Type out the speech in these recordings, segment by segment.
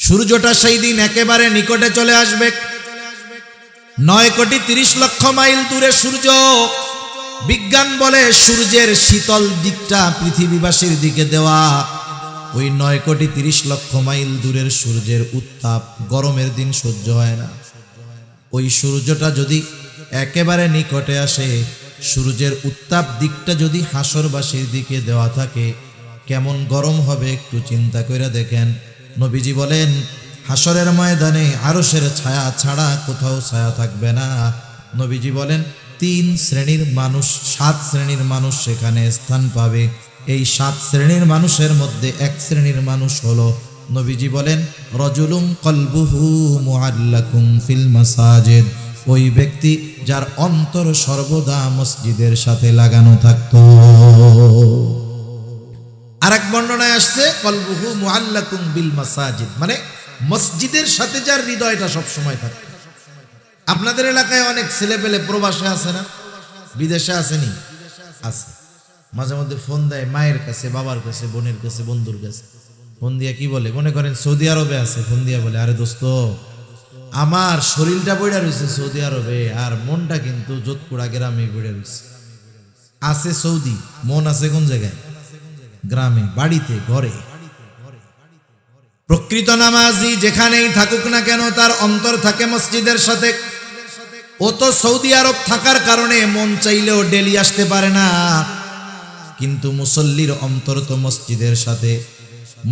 সূর্যটা সেই দিন একেবারে নিকটে চলে আসবে। 9,30,00,000 মাইল দূরে সূর্য। বিজ্ঞান বলে সূর্যের শীতল দিকটা পৃথিবীবাসীর দিকে দেওয়া। ওই 9,30,00,000 মাইল দূরের সূর্যের উত্তাপ গরমের দিন সহ্য হয় না। ওই সূর্যটা যদি একেবারে নিকটে আসে, সূর্যের উত্তাপ দিকটা যদি হাসরবাসীর দিকে দেওয়া থাকে, কেমন গরম হবে একটু চিন্তা করে দেখেন। নবীজি বলেন, হাসরের ময়দানে আরশের ছায়া ছাড়া কোথাও ছায়া থাকবে না। নবীজি বলেন 3 শ্রেণীর মানুষ, 7 শ্রেণীর মানুষ সেখানে স্থান পাবে। এই 7 শ্রেণীর মানুষের মধ্যে 1 শ্রেণীর মানুষ হলো, নবীজি বলেন, রজুলুম কলবুহু মুআল্লাকুম ফিল মাসাজিদ। ওই ব্যক্তি যার অন্তর সর্বদা মসজিদের সাথে লাগানো থাকতো। আরেক বর্ণনায় আসছে কলবুহু মুআল্লাকুম বিল মাসাজিদ, মানে মসজিদের সাথে যার হৃদয়টা সব সময় থাকে। আপনাদের এলাকায় অনেক ছেলেপেলে প্রবাসে আছে না, বিদেশে আসেনি? আছে। মাঝে মধ্যে ফোন দেয় মায়ের কাছে, বাবার কাছে, বোনের কাছে, বন্ধুর কাছে। ফোন দিয়া কি বলে, মনে করেন সৌদি আরবে আছে, ফোন দিয়া বলে, আরে দোস্ত, আমার শরীরটা বইড়া রয়েছে সৌদি আরবে, আর মনটা কিন্তু যোধপুরা গ্রামে বইড়া রয়েছে। আছে সৌদি, মন আছে কোন জায়গায়? গ্রামে, বাড়িতে, ঘরে। প্রকৃত নামাজি যেখানেই থাকুক না কেন, তার অন্তর থাকে মসজিদের সাথে। ও তো সৌদি আরব থাকার কারণে মন চাইলেও ডেলি আসতে পারে না, কিন্তু মুসল্লির অন্তর তো মসজিদের সাথে,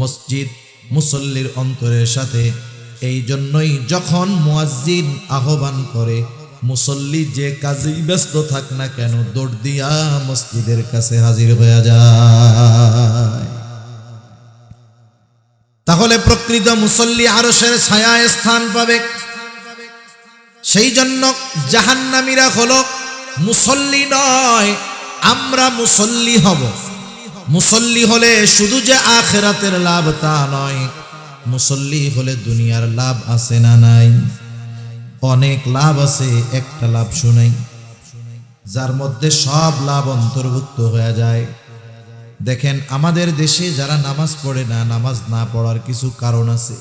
মসজিদ মুসল্লির অন্তরের সাথে। এই জন্যই যখন মুয়াজ্জিন আহ্বান করে, মুসল্লি যে কাজেই ব্যস্ত থাক না কেন, দৌড় দিয়া মসজিদের কাছে হাজির হয়ে যায়। তাহলে প্রকৃত মুসল্লি আরশের ছায়ায় স্থান পাবে। সেই জন্য জাহান্নামীরা হলো মুসল্লি নয়, আমরা মুসল্লি হব। মুসল্লি হলে শুধু যে আখিরাতের লাভ তা নয়, মুসল্লি হলে দুনিয়ার লাভ আছে না নাই? অনেক লাভ আছে, একটা লাভ শুনাই, যার মধ্যে সব লাভ অন্তর্ভুক্ত হয়ে যায়। দেখেন, আমাদের দেশে যারা নামাজ পড়ে না, নামাজ না পড়ার কিছু কারণ আছে।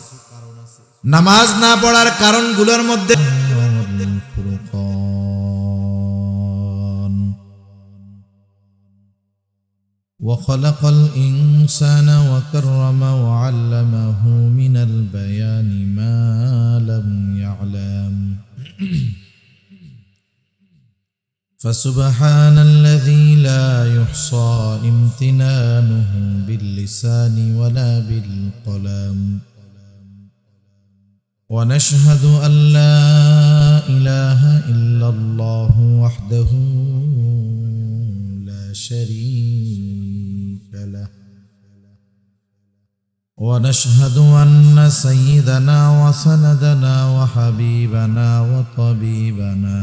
নামাজ না পড়ার কারণগুলোর মধ্যে وخلق الإنسان وكرم وعلمه من البيان ما لم يعلم فسبحان الذي لا يحصى امتنانه باللسان ولا بالقلم ونشهد أن لا إله إلا الله وحده لا شريك له ونشهد أن سيدنا وسندنا وحبيبنا وطبيبنا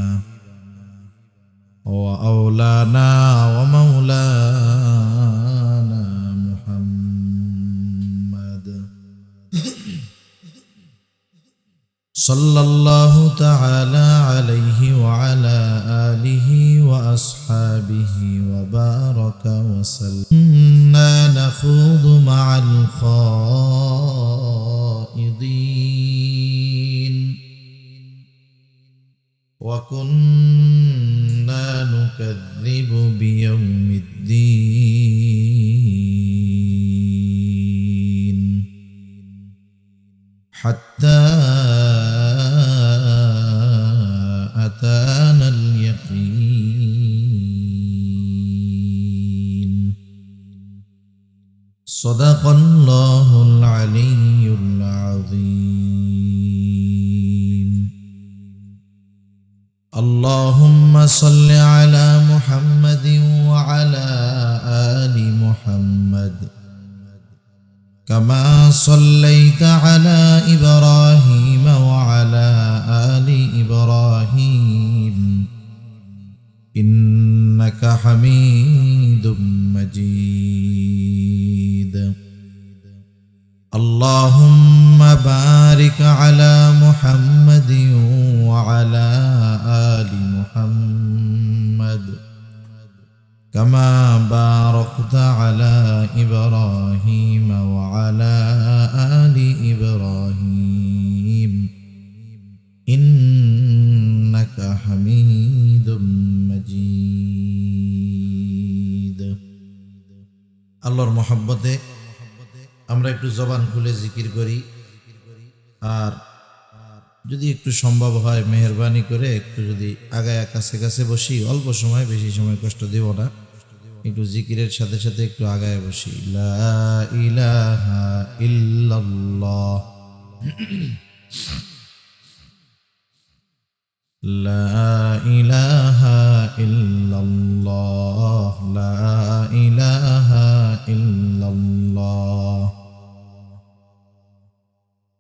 وأولانا ومولانا محمد صلى الله تعالى عليه وعلى آله وأصحابه وبارك وسلم. كنا نخوض مع الخائضين وكنا نكذب بيوم الدين حتى أتانا اليقين. صدق الله العلي العظيم. اللهم صل على محمد وعلى آل محمد كما صليت على إبراهيم وعلى آل إبراهيم إنك حميد مجيد. اللهم بارك على محمد وعلى آل محمد كما باركت على إبراهيم وعلى آل إبراهيم মহব্বতে আমরা একটু জবান খুলে জিকির করি। আর যদি একটু সম্ভব হয় মেহেরবানি করে একটু যদি আগায় কাছে কাছে বসি, অল্প সময়, বেশি সময় কষ্ট দেব না, একটু জিকিরের সাথে সাথে একটু আগায় বসি। লা ইলাহা ইল্লাল্লাহ, লা ইলাহা ইল্লাল্লাহ, লা ইলাহা ইল্লাল্লাহ,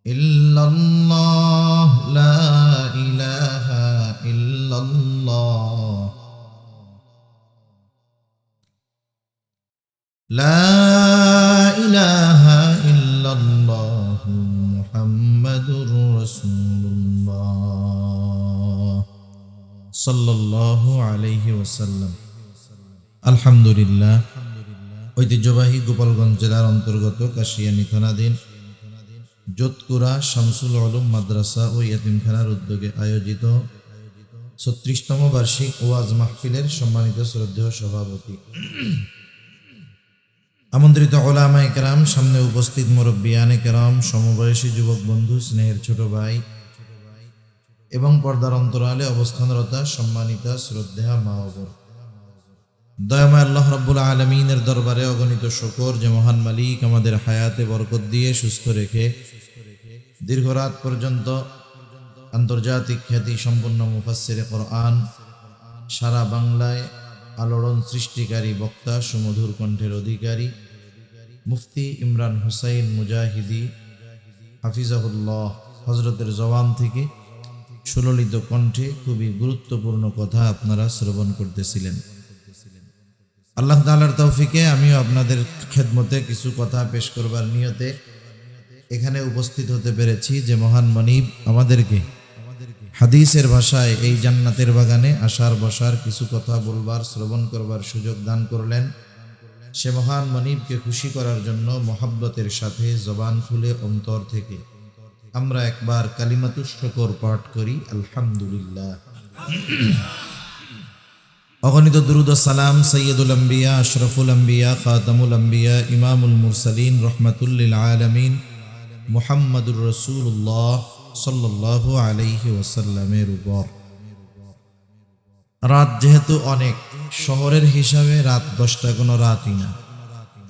ইল্লাল্লাহ, লা ইলাহা ইল্লাল্লাহ, লা ইলাহা ইল্লাল্লাহ, মুহাম্মাদুর রাসূলুল্লাহ সাল্লাল্লাহু আলাইহি ওয়াসাল্লাম। আলহামদুলিল্লাহ, ঐতিহ্যবাহী গোপালগঞ্জ জেলার অন্তর্গত কাশিয়ানী থানাধীন যোধপুরা শামসুল উলুম মাদ্রাসা ও ইয়াতিমখানার উদ্যোগে আয়োজিত ৩৬তম বার্ষিক ওয়াজ মাহফিলের সম্মানিত শ্রদ্ধেয় সভাপতি, আমন্ত্রিত উলামায়ে কেরাম, সামনে উপস্থিত মুরব্বিয়ানে কেরাম, সমবয়সী যুবক বন্ধু, স্নেহের ছোট ভাই এবং পর্দার অন্তরালে অবস্থানরতা সম্মানিতা শ্রদ্ধেয়া মা ও বোন, দয়াময় আল্লাহ রাব্বুল আলামিনের দরবারে অগণিত শুকর যে মহান মালিক আমাদের হায়াতে বরকত দিয়ে সুস্থ রেখে দীর্ঘ রাত পর্যন্ত আন্তর্জাতিক খ্যাতি সম্পন্ন মুফাসসিরে কোরআন, সারা বাংলায় আলোড়ন সৃষ্টিকারী বক্তা, সুমধুর কণ্ঠের অধিকারী মুফতি ইমরান হুসাইন মুজাহিদি হাফিজাহুল্লাহ হযরতের জবান থেকে সুললিত কণ্ঠে খুবই গুরুত্বপূর্ণ কথা আপনারা শ্রবণ করতেছিলেন। আল্লাহ তাআলার তৌফিকে আমিও আপনাদের খেদমতে কিছু কথা পেশ করবার নিয়তে এখানে উপস্থিত হতে পেরেছি। যে মহান মনিব আমাদেরকে হাদিসের ভাষায় এই জান্নাতের বাগানে আসার বসার, কিছু কথা বলবার, শ্রবণ করবার সুযোগ দান করলেন, সে মহান মনিবকে খুশি করার জন্য মহব্বতের সাথে জবান খুলে অন্তর থেকে আমরা একবার কালিমাতুশ শুকর পাঠ করি, আলহামদুলিল্লাহ। অগণিত দুরুদ ও সালাম সৈয়দুল আম্বিয়া, আশরাফুল আম্বিয়া, খাতামুল আম্বিয়া, ইমামুল মুরসালিন, রহমাতুল লিল আলামিন মুহাম্মাদুর রাসূলুল্লাহ সাল্লাল্লাহু আলাইহি ওয়াসাল্লামের উপর। রাত যেহেতু অনেক, শহরের হিসাবে রাত 10টা কোনো রাতই না,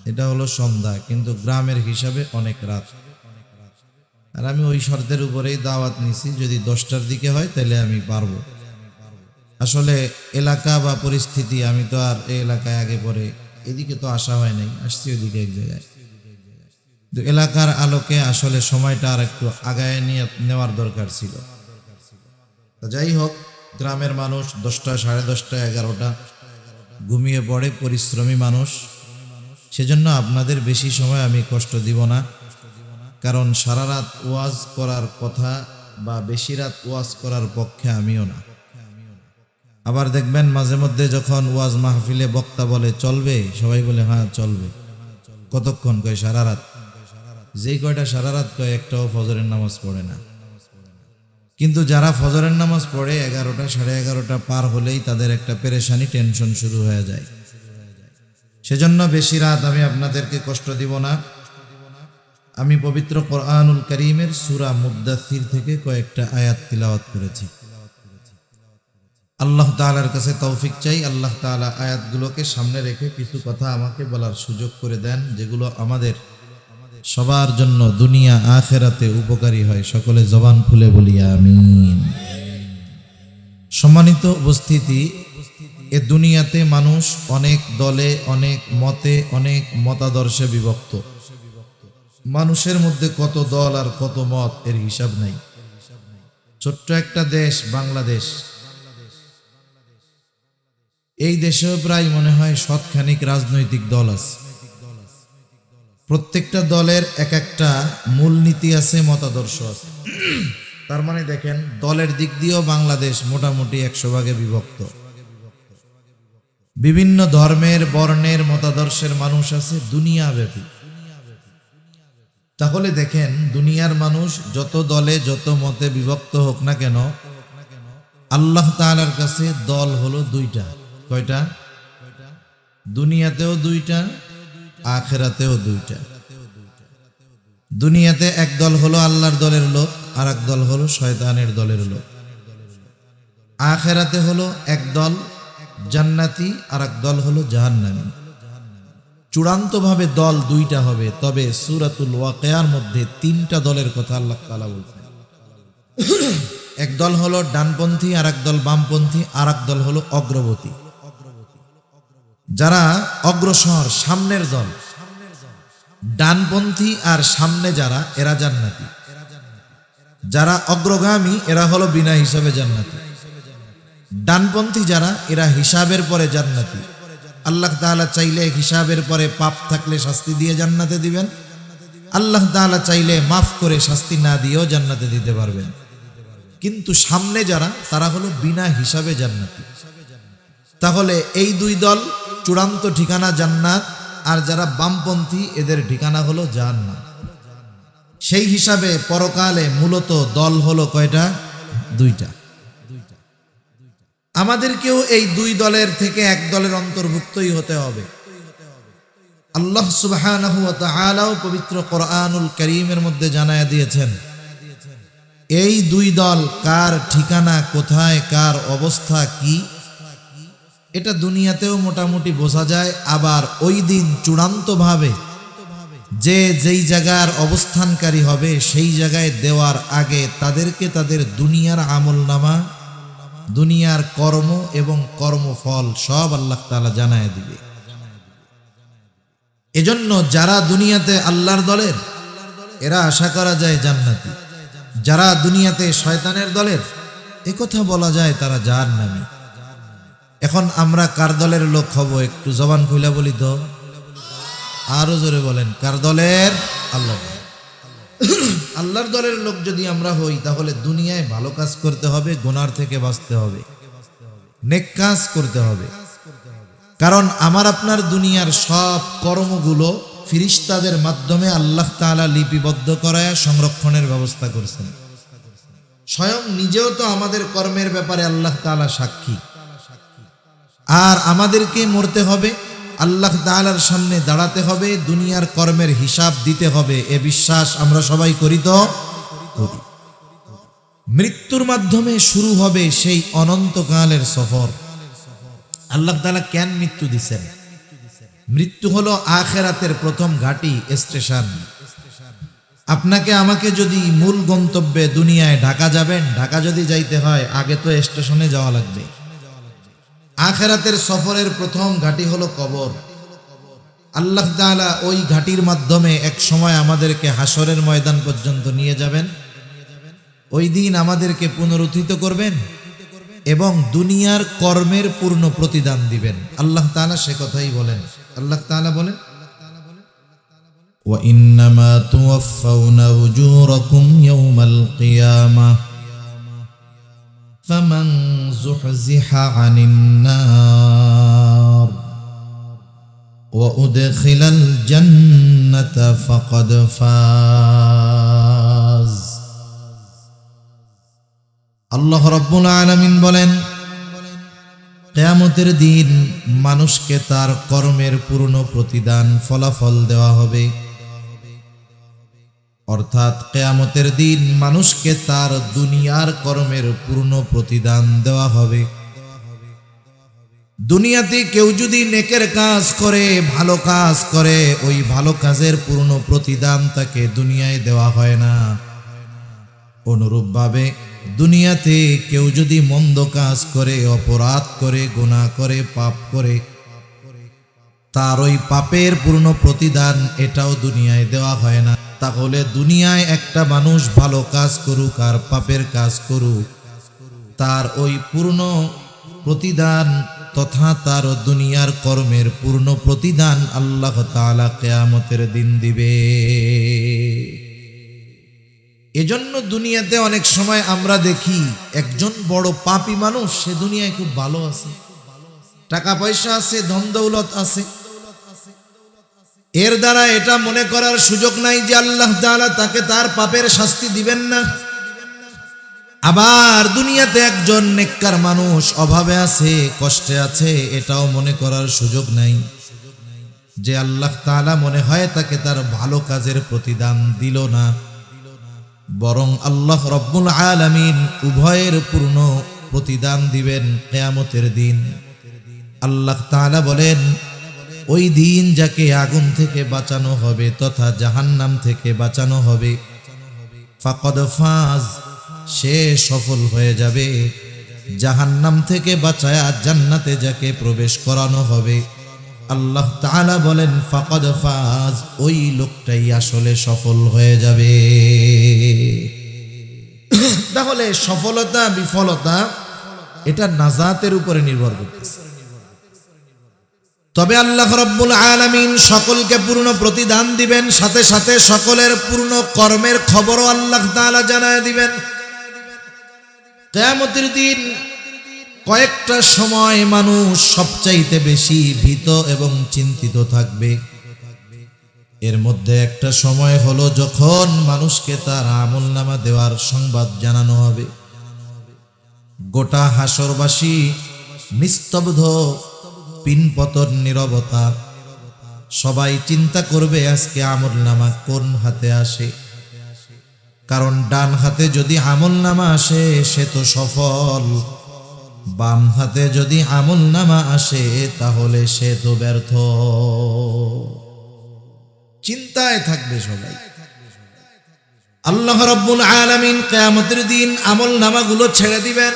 এটা হলো সন্ধ্যা, কিন্তু গ্রামের হিসাবে অনেক রাত। আর আমি ওই শর্তের উপরেই দাওয়াত নিছি, যদি 10টার দিকে হয় তাহলে আমি পারবো। আসলে এলাকা বা পরিস্থিতি, আমি তো আর এই এলাকায় আগে পরে এদিকে তো আসা হয় নাই, আসছি ওইদিকে এক জায়গায়, তো এলাকার আলোকে আসলে সময়টা আর একটু আগায় নিয়ে নেওয়ার দরকার ছিল। যাই হোক, গ্রামের মানুষ 10টা, 10:30, 11টা ঘুমিয়ে পড়ে, পরিশ্রমী মানুষ, সেজন্য আপনাদের বেশি সময় আমি কষ্ট দিব না। কারণ সারা রাত ওয়াজ করার কথা বা বেশি রাত ওয়াজ করার পক্ষে আমিও না। আবার দেখবেন মাঝে মধ্যে যখন ওয়াজ মাহফিলে বক্তা বলে চলবে, সবাই বলে হ্যাঁ চলবে। কতক্ষণ? কয় সারা রাত। যেই কয়টা সারা রাত কয়, একটাও ফজরের নামাজ পড়ে না। কিন্তু যারা ফজরের নামাজ পড়ে 11টা, 11:30 পার হলেই তাদের একটা পেরেশানি, টেনশন শুরু হয়ে যায়। সেজন্য বেশি রাত আমি আপনাদেরকে কষ্ট দিব না। আমি পবিত্র কোরআনুল কারীমের সূরা মুদ্দাসসির থেকে কয়েকটা আয়াত তিলাওয়াত করেছি। আল্লাহ তাআলার কাছে তৌফিক চাই, আল্লাহ তাআলা আয়াতগুলোকে সামনে রেখে কিছু কথা আমাকে বলার সুযোগ করে দেন, যেগুলো আমাদের সবার জন্য দুনিয়া আখিরাতে উপকারী হয়। সকলে জবান খুলে বলি আমিন। সম্মানিত উপস্থিতি, এ দুনিয়াতে মানুষ অনেক দলে, অনেক মতে, অনেক মতাদর্শে বিভক্ত। মানুষের মধ্যে কত দল আর কত মত, এর হিসাব নাই। ছোট্ট একটা দেশ বাংলাদেশ, এই দেশেও প্রায় মনে হয় শতখানিক রাজনৈতিক দল আছে। প্রত্যেকটা দলের এক একটা মূলনীতি আছে, মতাদর্শ আছে। তার মানে দেখেন, দলের দিক দিয়েও বাংলাদেশ মোটামুটি 100 ভাগে বিভক্ত। বিভিন্ন ধর্মের, বর্ণের, মতাদর্শের মানুষ আছে দুনিয়াব্যাপী। তাহলে দেখেন, দুনিয়ার মানুষ যত দলে, যত মতে বিভক্ত হোক না কেন, আল্লাহ তাআলার কাছে দল হলো 2টা। কয়টা? দুনিয়াতেও 2টা, আখিরাতেও দুইটা। দুনিয়াতে এক দল হলো আল্লাহর দলের লোক, আর এক দল হলো শয়তানের দলের লোক। আখিরাতে হলো এক দল জান্নাতি আর এক দল হলো জাহান্নামী। চূড়ান্তভাবে দল দুইটা হবে, তবে সূরাতুল ওয়াকিয়ার মধ্যে তিনটা দলের কথা আল্লাহ তাআলা বলছেন। এক দল হলো ডানপন্থী, আর এক দল বামপন্থী, আর এক দল হলো অগ্রবর্তী। যারা অগ্রসর সামনের দল, ডানপন্থী আর সামনে যারা, এরা জান্নাতি। যারা অগ্রগামী এরা হলো বিনা হিসাবে জান্নাতি। ডানপন্থী যারা, এরা হিসাবের পরে জান্নাতি। আল্লাহ তাআলা চাইলে হিসাবের পরে পাপ থাকলে শাস্তি দিয়ে জান্নাতে দিবেন, আল্লাহ তাআলা চাইলে মাফ করে শাস্তি না দিয়েও জান্নাতে দিতে পারবেন। কিন্তু সামনে যারা, তারা হলো বিনা হিসাবে জান্নাতি। তাহলে এই দুই দল চূড়ান্ত ঠিকানা জান্নাত, আর যারা বামপন্থী এদের ঠিকানা হলো জাহান্নাম। সেই হিসাবে পরকালে মূলত দল হলো কয়টা? দুইটা। আমাদেরকেও এই দুই দলের থেকে এক দলের অন্তর্ভুক্তই হতে হবে। আল্লাহ সুবহানাহু ওয়া তাআলা পবিত্র কোরআনুল কারীমের মধ্যে জানায়া দিয়েছেন এই দুই দল কার ঠিকানা কোথায়, কার অবস্থা কি, এটা দুনিয়াতেও মোটামুটি বোঝা যায়। আবার ওই দিন চূড়ান্তভাবে যে যেই জায়গার অবস্থানকারী হবে সেই জায়গায় দেওয়ার আগে তাদেরকে তাদের দুনিয়ার আমলনামা, দুনিয়ার কর্ম এবং কর্মফল সব আল্লাহ তাআলা জানায় দিবে। এজন্য যারা দুনিয়াতে আল্লাহর দলের, এরা আশা করা যায় জান্নাতি। যারা দুনিয়াতে শয়তানের দলের, একথা বলা যায় তারা জাহান্নামী। এখন আমরা কার দলের লোক হব? একটু জবান খুলে বলি তো, আরো জোরে বলেন, কার দলের? আল্লাহ। আল্লাহর দলের লোক যদি আমরা হই, তাহলে দুনিয়ায় ভালো কাজ করতে হবে, গুনার থেকে বাঁচতে হবে, নেক কাজ করতে হবে। কারণ আমার আপনার দুনিয়ার সব কর্মগুলো ফিরিস্তাদের মাধ্যমে আল্লাহ তাআলা লিপিবদ্ধ করায় সংরক্ষণের ব্যবস্থা করছেন। স্বয়ং নিজেও তো আমাদের কর্মের ব্যাপারে আল্লাহ তাআলা সাক্ষী। আর আমাদেরকে মরতে হবে, আল্লাহ তাআলার সামনে দাঁড়াতে হবে, দুনিয়ার কর্মের হিসাব দিতে হবে। এ বিশ্বাস আমরা সবাই করি তো? করি। মৃত্যুর মাধ্যমে শুরু হবে সেই অনন্তকালের সফর। আল্লাহ তাআলা কেন মৃত্যু দিছেন? মৃত্যু হলো আখিরাতের প্রথম ঘাঁটি, স্টেশন। আপনাকে আমাকে যদি মূল গন্তব্যে দুনিয়ায় ঢাকা যাবেন, ঢাকা যদি যাইতে হয় আগে তো স্টেশনে যাওয়া লাগবে। আখিরাতের সফরের প্রথম ঘাঁটি হলো কবর। আল্লাহ তাআলা ওই ঘাঁটির মাধ্যমে এক সময় আমাদেরকে হাসরের ময়দান পর্যন্ত নিয়ে যাবেন। ওই দিন আমাদেরকে পুনরুত্থিত করবেন এবং দুনিয়ার কর্মের পূর্ণ প্রতিদান দিবেন। আল্লাহ তাআলা সে কথাই বলেন। আল্লাহ তাআলা বলেন, ওয়া ইন্নামা তুওয়াফাউনা উজুরাকুম ইয়াওমাল কিয়ামাহ ফামান যুহজিহা আনিন নার ওয়া উদখিলাল জান্নাতা ফাকাদ ফাজ। আল্লাহ রাব্বুল আলামিন বলেন, কিয়ামতের দিন মানুষকে তার কর্মের পূর্ণ প্রতিদান, ফলাফল দেওয়া হবে। অর্থাৎ কিয়ামতের দিন মানুষকে তার দুনিয়ার কর্মের পূর্ণ প্রতিদান দেওয়া হবে। দুনিয়াতে কেউ যদি নেকের কাজ করে, ভালো কাজ করে, ওই ভালো কাজের পূর্ণ প্রতিদান তাকে দুনিয়ায় দেওয়া হয় না। অনুরূপভাবে দুনিয়াতে কেউ যদি মন্দ কাজ করে, অপরাধ করে, গুনাহ করে, পাপ করে, তার ওই পাপের পূর্ণ প্রতিদান এটাও দুনিয়ায় দেওয়া হয় না। তাহলে দুনিয়ায় একটা মানুষ ভালো কাজ করুক আর পাপের কাজ করুক, তার ওই পূর্ণ প্রতিদান তথা তার দুনিয়ার কর্মের পূর্ণ প্রতিদান আল্লাহ তাআলা কিয়ামতের দিন দিবে। এজন্য দুনিয়াতে অনেক সময় আমরা দেখি একজন বড় পাপী মানুষ, সে দুনিয়ায় খুব ভালো আছে, টাকা পয়সা আছে, ধন দৌলত আছে, এর দ্বারা এটা মনে করার সুযোগ নাই যে আল্লাহ তাআলা তাকে তার পাপের শাস্তি দিবেন না। আবার দুনিয়াতে একজন নেককার মানুষ অভাবে আছে, কষ্টে আছে, এটাও মনে করার সুযোগ নাই যে আল্লাহ তাআলা মনে হয় তাকে তার ভালো কাজের প্রতিদান দিল না, বরং আল্লাহ রব্বুল আলামিন উভয়ের পূর্ণ প্রতিদান দিবেন কিয়ামতের দিন। আল্লাহ তাআলা বলেন, ওই দিন যাকে আগুন থেকে বাঁচানো হবে তথা জাহান্নাম থেকে বাঁচানো হবে, ফাকাদ ফাজ, সে সফল হয়ে যাবে। জাহান্নাম থেকে বাঁচায়া জান্নাতে যাকে প্রবেশ করানো হবে, আল্লাহ তাআলা বলেন ফাকাদ ফাজ, ওই লোকটাই আসলে সফল হয়ে যাবে। তাহলে সফলতা বিফলতা এটা নাজাতের উপরে নির্ভর করতেছে। তবে আল্লাহ রাব্বুল আলামিন সকলকে পূর্ণ প্রতিদান দিবেন, সাথে সাথে সকলের পূর্ণ কর্মের খবরও আল্লাহ তাআলা জানায় দিবেন। কিয়ামতের দিন কয়েকটা সময় মানুষ সবচাইতে বেশি ভীত এবং চিন্তিত থাকবে। এর মধ্যে একটা সময় হলো যখন মানুষকে তার আমলনামা দেওয়ার সংবাদ জানানো হবে। গোটা হাসরবাসী নিস্তব্ধ, পিনপতন নীরবতা। সবাই চিন্তা করবে আজকে আমলনামা কোন হাতে আসে, কারণ ডান হাতে যদি আমলনামা আসে সে তো সফল, বাম হাতে যদি আমলনামা আসে তাহলে সে তো ব্যর্থ। চিন্তায় থাকবে সবাই। আল্লাহ রাব্বুল আলামিন কিয়ামতের দিন আমলনামাগুলো ছেড়ে দিবেন।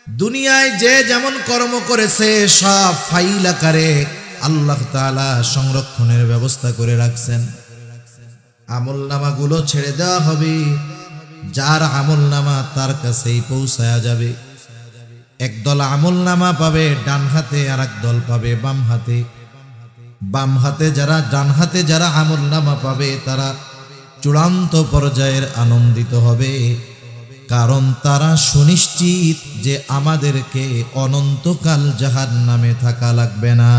দুনিয়ায় যে যেমন কর্ম করেছে সব ফাইল আকারে আল্লাহ তাআলা সংরক্ষণের ব্যবস্থা করে রাখছেন। আমলনামাগুলো ছেড়ে দেওয়া হবে, যার আমলনামা তার কাছেই পৌঁছায়া যাবে। একদল আমলনামা পাবে ডান হাতে, আর একদল পাবে বাম হাতে। বাম হাতে যারা, ডান হাতে যারা আমলনামা পাবে তারা চূড়ান্ত পর্যায়ের আনন্দিত হবে, কারণ তারা সুনিশ্চিত যে আমাদেরকে অনন্তকাল জাহান্নামে থাকা লাগবে না।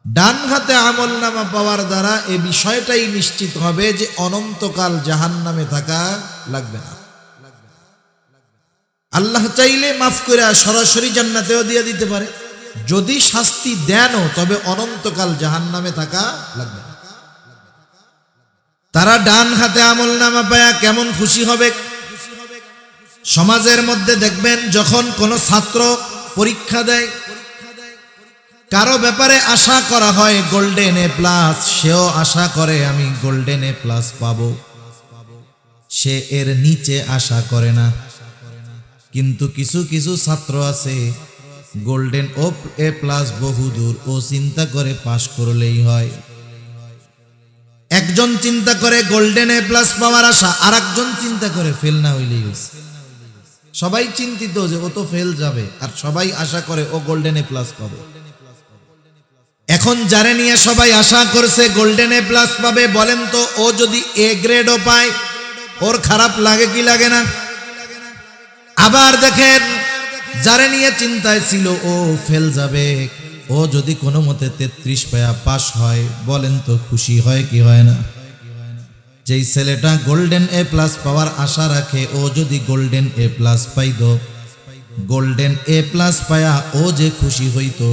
ডান হাতে আমলনামা পাওয়ার দ্বারা এই বিষয়টাই নিশ্চিত হবে যে অনন্তকাল জাহান্নামে থাকা লাগবে না। আল্লাহ চাইলে মাফ করে সরাসরি জান্নাতেও দিয়ে দিতে পারে, যদি শাস্তি দেনও তবে অনন্তকাল জাহান্নামে থাকা লাগবে না। তারা ডান হাতে আমলনামা পায়া কেমন খুশি হবে। সমাজের মধ্যে দেখবেন যখন কোনো ছাত্র পরীক্ষা দেয়, কারো ব্যাপারে আশা করা হয় গোল্ডেন এ প্লাস, সেও আশা করে আমি গোল্ডেন এ প্লাস পাবো, সে এর নিচে আশা করে না। কিন্তু কিছু কিছু ছাত্র আছে গোল্ডেন এ প্লাস বহুদূর, ও চিন্তা করে পাশ করলেই হয়। একজন চিন্তা করে গোল্ডেন এ প্লাস পাওয়ার আশা, আর একজন চিন্তা করে ফেল না হইলেই হইছে। সবাই চিন্তিত যে ও তো ফেল যাবে, আর সবাই আশা করে ও গোল্ডেন এ প্লাস পাবে। এখন যারে নিয়ে সবাই আশা করছে গোল্ডেন এ প্লাস পাবে, বলেন তো ও যদি এ গ্রেডও পায় ওর খারাপ লাগে কি লাগে না? আবার দেখেন যারে নিয়ে চিন্তায় ছিল ও ফেল যাবে, ও যদি কোনো মতে 33 পায়া পাস হয়, বলেন তো খুশি হয় কি হয় না? যেই ছেলেটা গোল্ডেন এ প্লাস পাওয়ার আশা রাখে, ও যদি গোল্ডেন এ প্লাস পাইতো, গোল্ডেন এ প্লাস পায়া ও যে খুশি হইতো,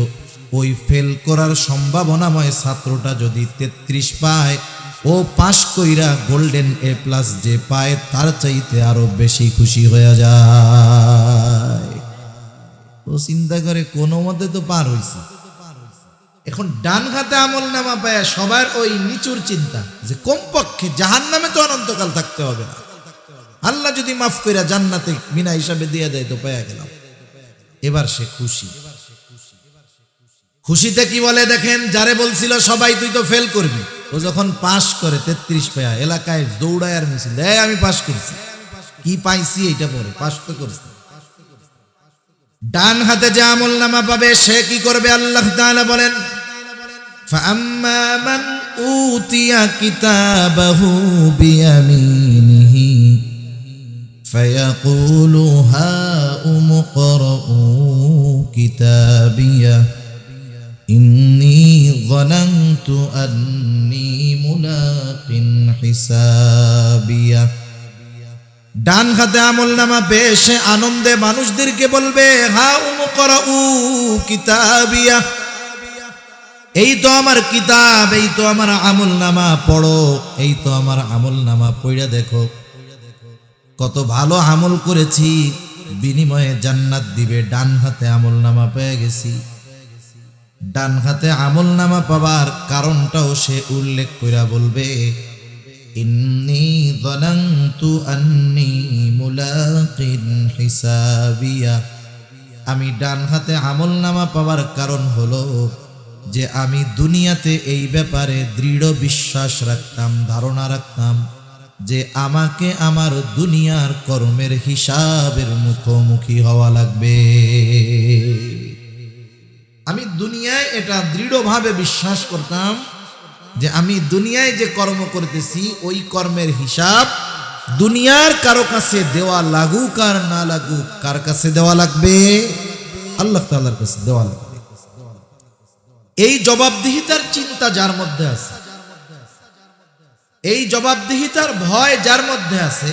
ওই ফেল করার সম্ভাবনাময় ছাত্রটা যদি 33 পায়, ও পাস কইরা গোল্ডেন এ প্লাস যে পায় তার চাইতে আরো বেশি খুশি হয়ে যায়। ও চিন্তা করে কোনো মতে তো পার হইছে। এখন ডান হাতে আমলনামা পায় সবার ওই নিচুর চিন্তা যে কমপক্ষে জাহান্নামে তো অনন্তকাল থাকতে হবে না, আল্লাহ যদি মাফ কইরা জান্নাতে বিনা হিসাবে দিয়ে দেয় তো পায়া গেলাম। এবার সে খুশি। খুশিতে কি বলে দেখেন, যারে বলছিল সবাই তুই তো ফেল করবি, ও যখন পাস করে 33 পায়া এলাকায় দৌড়ায় আর মিছিল দেয় আমি পাস করছি, কি পাইছি এটা পরে, পাস তো করছি। ডান হাতে যে আমলনামা পাবে সে কি করবে? আল্লাহ তাআলা বলেন ফাআম্মা মান উতিয়া কিতাবাহু বিয়ামিনিহি ফায়াকুলু হাউম ইকরাউ কিতাবিয়া ইন্নী যানানতু আন্নী মুলাকিন হিসাবিয়া ডান হাতে আমলনামা পেয়ে সে আনন্দে মানুষদেরকে বলবে, হাউম করাউ কিতাবিয়া, এই তো আমার কিতাব, এই তো আমার আমলনামা, পড়ো, এই তো আমার আমলনামা, পড়ে দেখো কত ভালো আমল করেছি, বিনিময়ে জান্নাত দিবে। ডান হাতে আমলনামা পেয়ে গেছি। ডান হাতে আমলনামা পাবার কারণটাও সে উল্লেখ কইরা বলবে, ইন্নী যানানতু আন্নী মুলাকিন হিসাবিয়া, আমি ডান হাতে আমলনামা পাবার কারণ হলো যে আমি দুনিয়াতে এই ব্যাপারে দৃঢ় বিশ্বাস রাখতাম, ধারণা রাখতাম যে আমাকে আমার দুনিয়ার কর্মের হিসাবের মুখোমুখি হওয়া লাগবে। আমি দুনিয়ায় এটা দৃঢ়ভাবে বিশ্বাস করতাম যে আমি দুনিয়ায় যে কর্ম করতেছি ওই কর্মের হিসাব দুনিয়ার কারো কাছে দেওয়া লাগুক আর না লাগুক, কার কাছে দেওয়া লাগবে? আল্লাহ তাআলার কাছে দেওয়া লাগবে। এই জবাবদিহিতার চিন্তা যার মধ্যে আছে, এই জবাবদিহিতার ভয় যার মধ্যে আছে,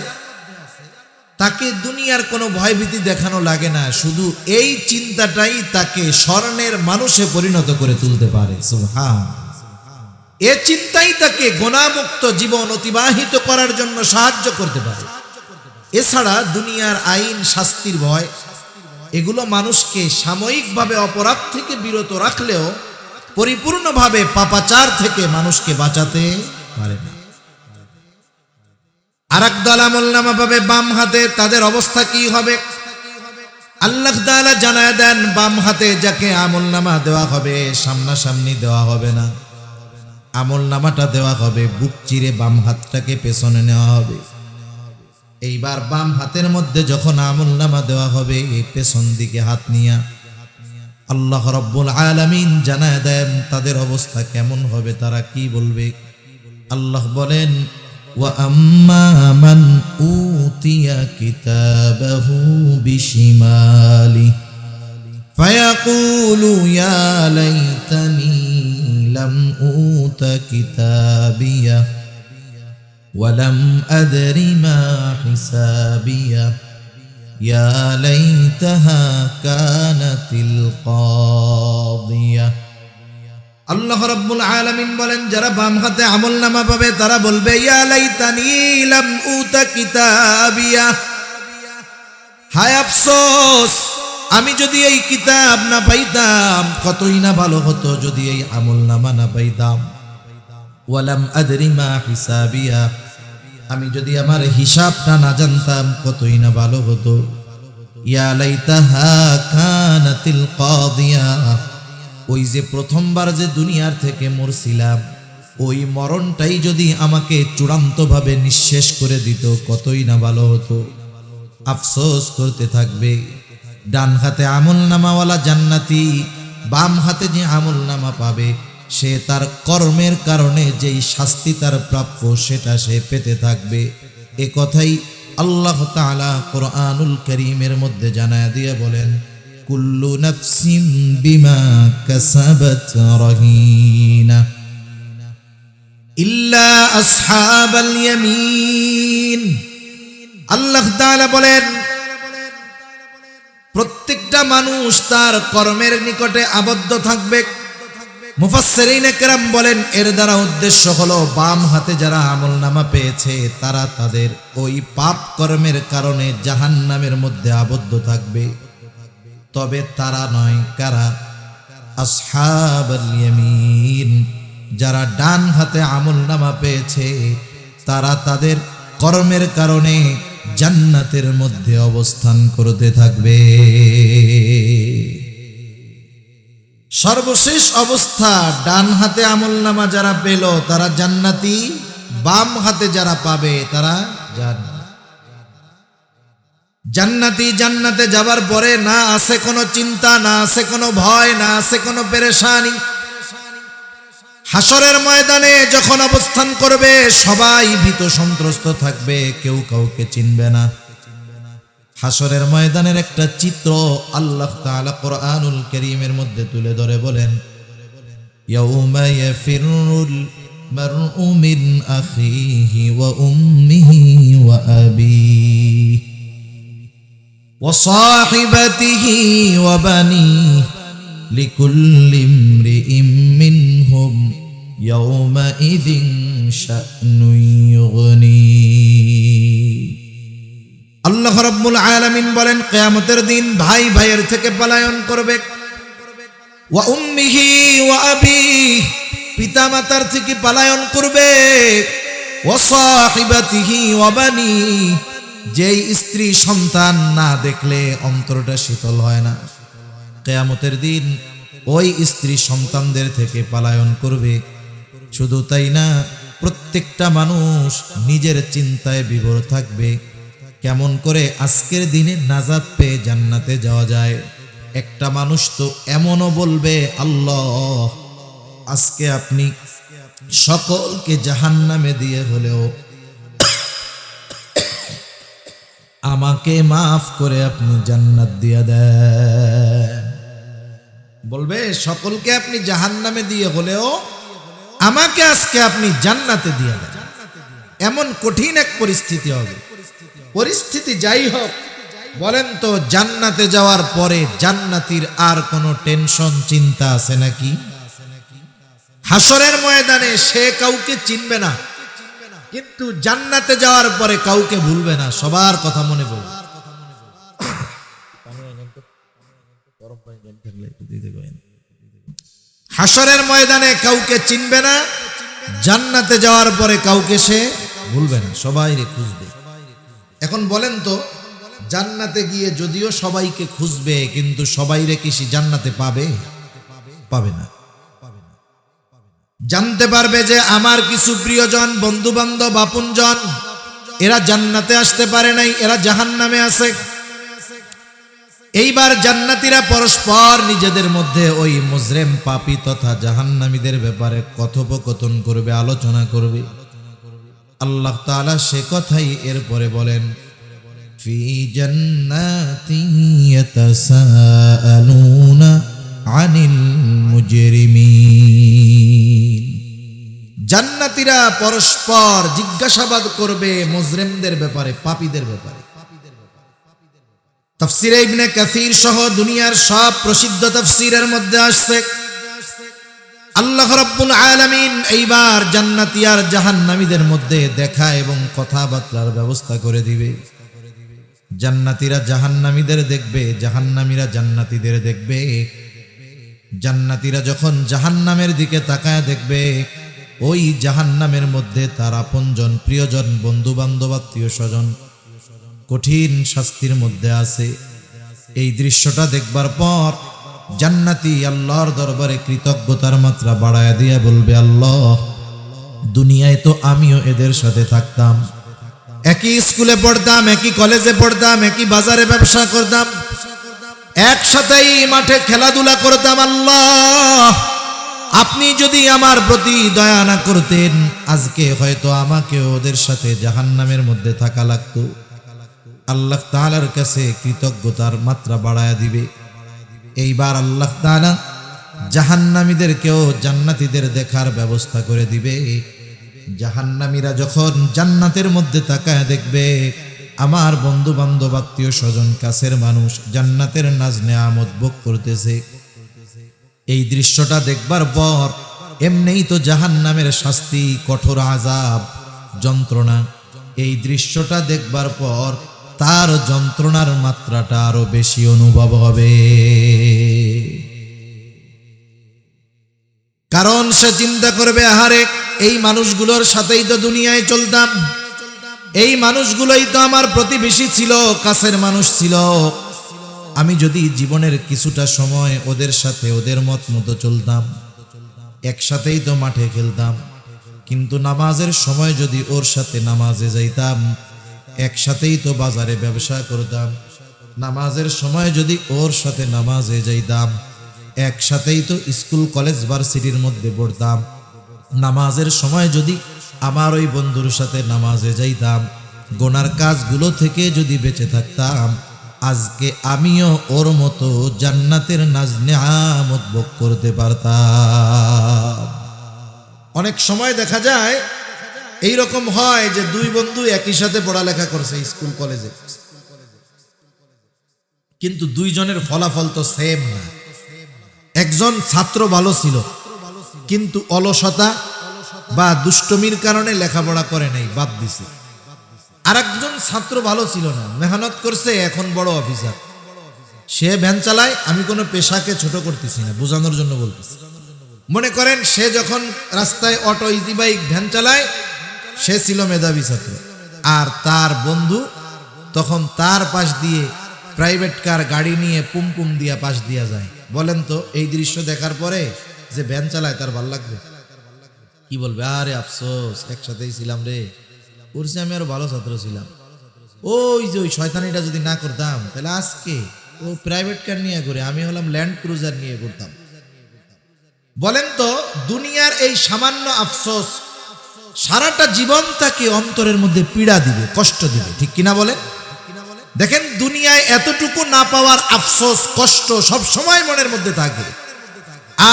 তাকে দুনিয়ার কোনো ভয়ভীতি দেখানো লাগে না। শুধু এই চিন্তাটাই তাকে স্বর্ণের মানুষে পরিণত করে তুলতে পারে। সুবহান। এ চিন্তাই তাকে গুনাহমুক্ত জীবন অতিবাহিত করার জন্য সাহায্য করতে পারে। এছাড়া দুনিয়ার আইন, শাস্তির ভয়, এগুলো মানুষকে সাময়িকভাবে অপরাধ থেকে বিরত রাখলেও পরিপূর্ণভাবে পাপাচার থেকে মানুষকে বাঁচাতে পারে না। আরেক দল আমলনামা পাবে বাম হাতে, তাদের অবস্থা কি হবে? আল্লাহ তাআলা জানায় দেন, বাম হাতে যাকে আমলনামা দেওয়া হবে সামনাসামনি দেওয়া হবে না, আমলনামাটা দেওয়া হবে বুক চিরে, বাম হাতটাকে পেছনে নেওয়া হবে। এইবার বাম হাতের মধ্যে যখন আমলনামা দেওয়া হবে, পেছন দিকে হাত নিয়া আল্লাহ রাব্বুল আলামিন জানায় দেন তাদের অবস্থা কেমন হবে, তারা কি বলবে। আল্লাহ বলেন, ওয়া আম্মা মান উতিয়া কিতাবাহু বিশিমালি ফায়াকুলু ইয়া লাইতানি লাম উতা কিতাবিয়া ওয়া লাম আদরি মা হিসাবিয়া ইয়া লাইতাহা কানাতিল কাদিয়া। আল্লাহ রাব্বুল আলামিন বলেন, যারা বাম হাতে আমলনামা পাবে তারা বলবে, ইয়া লাইতানি লাম উতা কিতাবিয়া, হায় আফসোস, আমি যদি এই কিতাব না পাইতাম কতই না ভালো হতো, যদি এই আমলনামা না পাইতাম। ওয়ালাম আদরি মা হিসাবিয়া, আমি যদি আমার হিসাবটা না জানতাম কতই না ভালো হতো। ইয়া লাইতাহা কানাতিল কাদিয়া, ওই যে প্রথমবার যে দুনিয়ার থেকে মরছিলাম, ওই মরণটাই যদি আমাকে চূড়ান্তভাবে নিঃশেষ করে দিত কতই না ভালো হতো। আফসোস করতে থাকবে। ডান হাতে আমলনামাওয়ালা জান্নাতি, বাম হাতে যে আমলনামা পাবে সে তার কর্মের কারণে যেই শাস্তি তার প্রাপ্য সেটা সে পেতে থাকবে। এ কথাই আল্লাহ তাআলা কোরআনুল কারীমের মধ্যে জানায় দিয়ে বলেন, কুল্লু নাফসিম বিমা কাসাবাত রহিনা ইল্লা আসহাবাল ইয়ামিন। আল্লাহ তাআলা বলেন, প্রত্যেকটা মানুষ তার কর্মের নিকটে আবদ্ধ থাকবে। মুফাসসিরিনে কেরাম বলেন, এর দ্বারা উদ্দেশ্য হলো বাম হাতে যারা আমলনামা পেয়েছে তারা তাদের ওই পাপ কর্মের কারণে জাহান্নামের মধ্যে আবদ্ধ থাকবে। তবে তারা নয়, কারা? আসহাবুল ইয়ামিন, যারা ডান হাতে আমলনামা পেয়েছে তারা তাদের কর্মের কারণে জান্নাতের মধ্যে অবস্থান করতে থাকবে। সর্বশেষ অবস্থা, ডান হাতে আমলনামা যারা পেল তারা জান্নাতি, বাম হাতে যারা পাবে তারা জান্নাতি। জান্নাতে যাবার পরে না আছে কোনো চিন্তা, না আছে কোনো ভয়, না আছে কোনো পেরেশানি। হাসরের ময়দানে যখন অবস্থান করবে সবাই ভীত সন্ত্রস্ত থাকবে, কেউ কাউকে চিনবে না। হাসরের ময়দানের একটা চিত্র আল্লাহ তাআলা কোরআনুল কারীমের মধ্যে তুলে ধরে বলেন, ইয়াউমা ইয়াফিরুল মারউ মিন আখিহি ওয়া উম্মিহি ওয়া আবিহি وصاحبته وبنيه لكل امرئ منهم يومئذ شأن يغنيه আল্লাহ রাব্বুল আলামিন বলেন কিয়ামতের দিন ভাই ভাইয়ের থেকে পলায়ন করবে ওয়া উম্মিহি ওয়া আবিহি পিতা মাতার থেকে পলায়ন করবে ওয়া সাহিবাতিহি ওয়া বানিহি যেই স্ত্রী সন্তান না দেখলে অন্তরটা শীতল হয় না কিয়ামতের দিন ওই স্ত্রী সন্তানদের থেকে পলায়ন করবে শুধু তাই না প্রত্যেকটা মানুষ নিজের চিন্তায় বিভোর থাকবে কেমন করে আজকের দিনে নাজাত পেয়ে জান্নাতে যাওয়া যায় একটা মানুষ তো এমনও বলবে আল্লাহ আজকে আপনি সকলকে জাহান্নামে দিয়ে হলেও আমাকে মাফ করে আপনি জান্নাত দিয়ে দেন বলবে সকলকে আপনি জাহান্নামে দিয়ে হলেও আমাকে আজকে আপনি জান্নাতে দিয়ে দেন এমন কঠিন এক পরিস্থিতি হবে পরিস্থিতি যাই হোক বলেন তো জান্নাতে যাওয়ার পরে জান্নাতীর আর কোনো টেনশন চিন্তা আছে নাকি হাসরের ময়দানে সে কাউকে চিনবে না কিন্তু জান্নাতে যাওয়ার পরে কাউকে ভুলবে না সবার কথা মনে পড়বে হাসরের ময়দানে কাউকে চিনবে না জান্নাতে যাওয়ার পরে কাউকে সে ভুলবে না সবাইরে খুঁজবে এখন বলেন তো জান্নাতে গিয়ে যদিও সবাইকে খুঁজবে কিন্তু সবাইরে কি সে জান্নাতে পাবে পাবে না জানতে পারবে যে আমার কিছু প্রিয়জন বন্ধু বান্ধব আপনজন এরা জান্নাতে আসতে পারে নাই এরা জাহান্নামে আছে এইবার জান্নাতীরা পরস্পর নিজেদের মধ্যে ওই মুজরিম পাপী তথা জাহান্নামীদের ব্যাপারে কথোপকথন করবে আলোচনা করবে আল্লাহ তাআলা সে কথাই এরপরে বলেন ফি জান্নাতিন ইয়াতাসাআলুনা আনিল মুজরিমিন জান্নাতীরা পরস্পর জিজ্ঞাসাবাদ করবে মুজরিমদের ব্যাপারে পাপীদের ব্যাপারে তাফসীরে ইবনে কাসীর সহ দুনিয়ার সব প্রসিদ্ধ তাফসীরের মধ্যে আসছে আল্লাহ রাব্বুল আলামিন এইবার জান্নাতি আর জাহান্নামীদের মধ্যে দেখা এবং কথাবার্তার ব্যবস্থা করে দিবে জান্নাতীরা জাহান্নামীদের দেখবে জাহান্নামীরা জান্নাতীদের দেখবে জান্নাতীরা যখন জাহান্নামের দিকে তাকায় দেখবে ওই জাহান্নামের মধ্যে তার আপনজন প্রিয়জন বন্ধু বান্ধব আত্মীয় স্বজন কঠিন শাস্তির মধ্যে আছে এই দৃশ্যটা দেখবার পর জান্নাতি আল্লাহর দরবারে কৃতজ্ঞতার মাত্রা বাড়ায় দিয়ে বলবে আল্লাহ দুনিয়ায় তো আমিও এদের সাথে থাকতাম একই স্কুলে পড়তাম একই কলেজে পড়তাম একই বাজারে ব্যবসা করতাম একসাথেই মাঠে খেলাধুলা করতাম আল্লাহ আপনি যদি আমার প্রতি দয়া না করতেন আজকে হয়তো আমাকে ওদের সাথে জাহান্নামের মধ্যে থাকা লাগতো আল্লাহ তাআলার কাছে কৃতজ্ঞতার মাত্রা বাড়ায়া দিবে এইবার আল্লাহ তাআলা জাহান্নামীদেরকেও জান্নাতীদের দেখার ব্যবস্থা করে দিবে জাহান্নামীরা যখন জান্নাতের মধ্যে তাকায় দেখবে আমার বন্ধু বান্ধব আত্মীয় স্বজন কাছের মানুষ জান্নাতের নাজ নেয়ামত ভোগ করতেছে এই দৃশ্যটা দেখবার পর এমনিই তো জাহান্নামের শাস্তি কঠোর আযাব যন্ত্রণা এই দৃশ্যটা দেখবার পর তার যন্ত্রণার মাত্রাটা আরো বেশি অনুভব হবে কারণ সে চিন্তা করবে আহারে এই মানুষগুলোর সাথেই তো দুনিয়ায় চলতাম এই মানুষগুলোই তো আমার প্রতিবেশী ছিল কাছের মানুষ ছিল আমি যদি জীবনের কিছুটা সময় ওদের সাথে ওদের মত মতো চলতাম একসাথেই তো মাঠে খেলতাম কিন্তু নামাজের সময় যদি ওর সাথে নামাজে যাইতাম একসাথেই তো বাজারে ব্যবসা করতাম নামাজের সময় যদি ওর সাথে নামাজে যাইতাম একসাথেই তো স্কুল কলেজ ভার্সিটির মধ্যে পড়তাম নামাজের সময় যদি আমার ওই বন্ধুর সাথে নামাজে যাইতাম গুনার কাজগুলো থেকে যদি বেঁচে থাকতাম আজকে আমিও ওর মতো জান্নাতের নাজ নেয়ামত ভোগ করতে পারতাম অনেক সময় দেখা যায় এই রকম হয় যে দুই বন্ধু একই সাথে পড়ালেখা করছে স্কুল কলেজে কিন্তু দুইজনের ফলাফল তো সেম না। একজন ছাত্র ভালো ছিল কিন্তু অলসতা বা দুষ্টমির কারণে লেখাপড়া করে নাই, বাদ দিছে। আরেকজন ছাত্র ভালো ছিল না, মেহনত করছে, এখন বড় অফিসার, সে ভ্যান চালায়। আমি কোনো পেশাকে ছোট করতেছি না, বোঝানোর জন্য বলতেছি। মনে করেন সে যখন রাস্তায় অটো, ইজি বাইক, ভ্যান চালায়, সে ছিল মেধাবী ছাত্র, আর তার বন্ধু তখন তার পাশ দিয়ে প্রাইভেট কার গাড়ি নিয়ে পুম দিয়া পাশ দিয়া যায়। বলেন তো এই দৃশ্য দেখার পরে যে ভ্যান চালায় তার ভাল লাগবে? কি বলবে? আরে আফসোস, একসাথেই ছিলাম রে, করছি আমি আরো ভালো ছাত্র ছিলাম। ওই যে ওই শয়তানিটা যদি না করতাম তাহলে আজকে ও প্রাইভেট কার নিয়ে ঘুরে, আমি হলাম ল্যান্ড ক্রুজার নিয়ে ঘুরতাম। বলেন তো দুনিয়ার এই সামান্য আফসোস সারাটা জীবন তাকে অন্তরের মধ্যে পীড়া দিবে, কষ্ট দিবে, ঠিক কিনা বলেন? দেখেন দুনিয়ায় এতটুকু না পাওয়ার আফসোস, কষ্ট সব সময় মনের মধ্যে থাকে।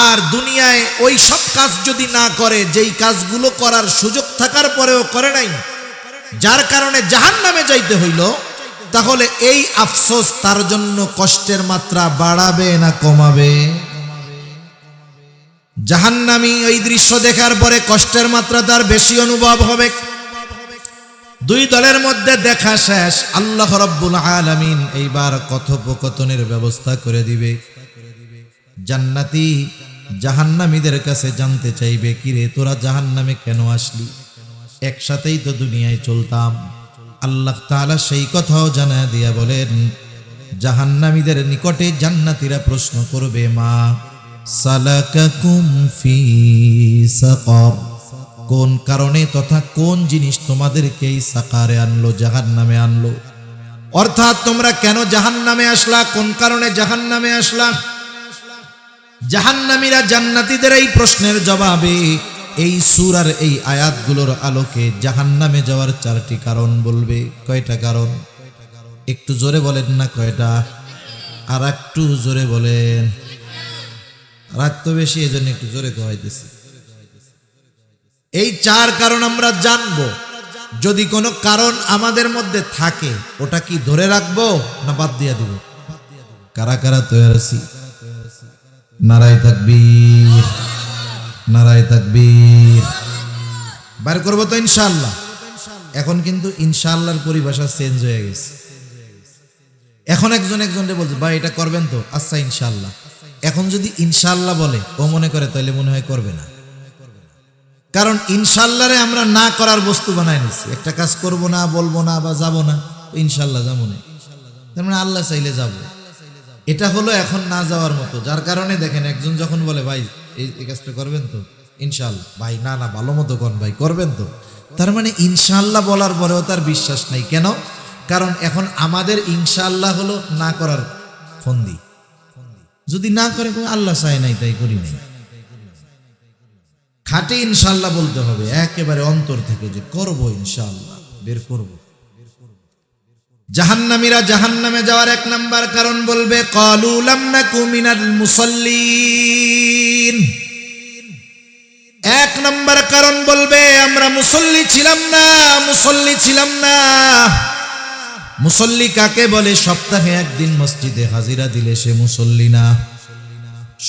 আর দুনিয়ায় ওই সব কাজ যদি না করে, যেই কাজগুলো করার সুযোগ থাকার পরেও করে নাই, যার কারণে জাহান্নামে যাইতে হইল, তাহলে এই আফসোস তার জন্য কষ্টের মাত্রা বাড়াবে না কমাবে? জাহান্নামী ওই দৃশ্য দেখার পরে কষ্টের মাত্রা তার বেশি অনুভব হবে। দুই দলের মধ্যে দেখা শেষ, আল্লাহ রাব্বুল আলামিন এইবার কথোপকথনের ব্যবস্থা করে দিবে। জান্নাতি জাহান্নামীদের কাছে জানতে চাইবে, কিরে তোরা জাহান্নামে কেন আসলি? একসাথেই তো দুনিয়ায় চলতাম। আল্লাহ তাআলা সেই কথাও জানায় দিয়া বলেন, জাহান্নামীদের নিকটে জান্নাতীরা প্রশ্ন করবে, মা সালাকাকুম ফি সাকার, কোন কারণে তথা কোন জিনিস তোমাদেরকে এই সাকারে আনলো, জাহান্নামে আনলো? অর্থাৎ তোমরা কেন জাহান্নামে আসলা, কোন কারণে জাহান্নামে আসলা? জাহান্নামীরা জান্নাতীদের এই প্রশ্নের জবাবে এই সূরার এই আয়াতগুলোর আলোকে জাহান্নামে যাওয়ার চারটি কারণ বলবে। কয়টা কারণ? একটু জোরে বলেন না কয়টা? আর একটু জোরে বলেন। রাত তো বেশি, এজন্য একটু জোরে কইতেছি। এই চার কারণ আমরা জানবো। যদি কোনো কারণ আমাদের মধ্যে থাকে, ওটা কি ধরে রাখবো না বাদ দিয়া দিব? কারা কারা তৈরি আছি? নারায়ে তাকবীর, নারায়ে তাকবীর। বার করবো তো ইনশাআল্লাহ। এখন কিন্তু ইনশাআল্লাহর পরিভাষা চেঞ্জ হয়ে গেছে। এখন একজনকে বলছে, ভাই এটা করবেন তো? আচ্ছা ইনশাআল্লাহ। এখন যদি ইনশাআল্লাহ বলে, ও মনে করে তাইলে মনে হয় করবে না। কারণ ইনশাআল্লাহরে আমরা না করার বস্তু বানাই নিছি। একটা কাজ করব না, বলবো না বা যাব না, ইনশাআল্লাহ যাবো না, তার মানে আল্লাহ চাইলে যাব। এটা হলো এখন না যাওয়ার মতো। যার কারণে দেখেন একজন যখন বলে, ভাই এই কাজটা করবেন তো? ইনশাআল্লাহ। ভাই না না, ভালো মতো কোন ভাই, করবেন তো? তার মানে ইনশাআল্লাহ বলার পরেও তার বিশ্বাস নাই। কেন? কারণ এখন আমাদের ইনশাআল্লাহ হলো না করার ফন্দি। যদি না করে, আল্লাহ চায় নাই তাই করি নাই। খাটে ইনশাআল্লাহ বলতে হবে একেবারে অন্তর থেকে, যে করব ইনশাআল্লাহ, বের করব। জাহান্নামীরা জাহান্নামে যাওয়ার এক নাম্বার কারণ বলবে, ক্বালু লাম নাকু মিনাল মুসাল্লিন। এক নাম্বার কারণ বলবে, আমরা মুসল্লি ছিলাম না, মুসল্লি ছিলাম না। মুসল্লি কাকে বলে? সপ্তাহে একদিন মসজিদে হাজিরা দিলে সে মুসল্লি না।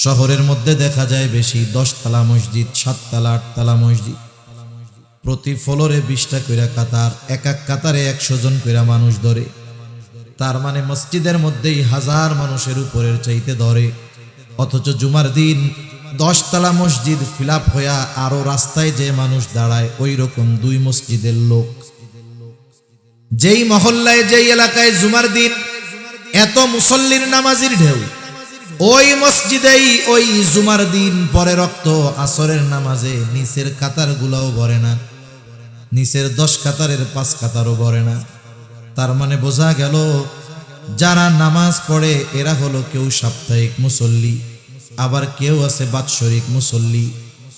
শহরের মধ্যে দেখা যায় বেশি 10 তলা মসজিদ, 7 তলা 8 তলা মসজিদ, প্রতি ফ্লোরে 20টা কইরা কাতার, এক এক কাতারে 100 জন কইরা মানুষ ধরে। তার মানে মসজিদের মধ্যেই 1000 মানুষের উপরের চাইতে ধরে। অথচ জুমার দিন 10 তলা মসজিদ ফিল আপ হইয়া আরো রাস্তায় যে মানুষ দাঁড়ায়, ওই রকম 2 মসজিদের লোক। যেই মহল্লায়, যেই এলাকায় জুমার দিন এত মুসল্লির নামাজির ঢেউ, ওই মসজিদেই ওই জুমার দিন পরে রক্ত আসরের নামাজে নিচের কাতার গুলাও ভরে না, নিচের 10 কাতারের 5 কাতারও ভরে না। তার মানে বোঝা গেল যারা নামাজ পড়ে এরা হলো কেউ সাপ্তাহিক মুসল্লি, আবার কেউ আছে বাৎসরিক মুসল্লি,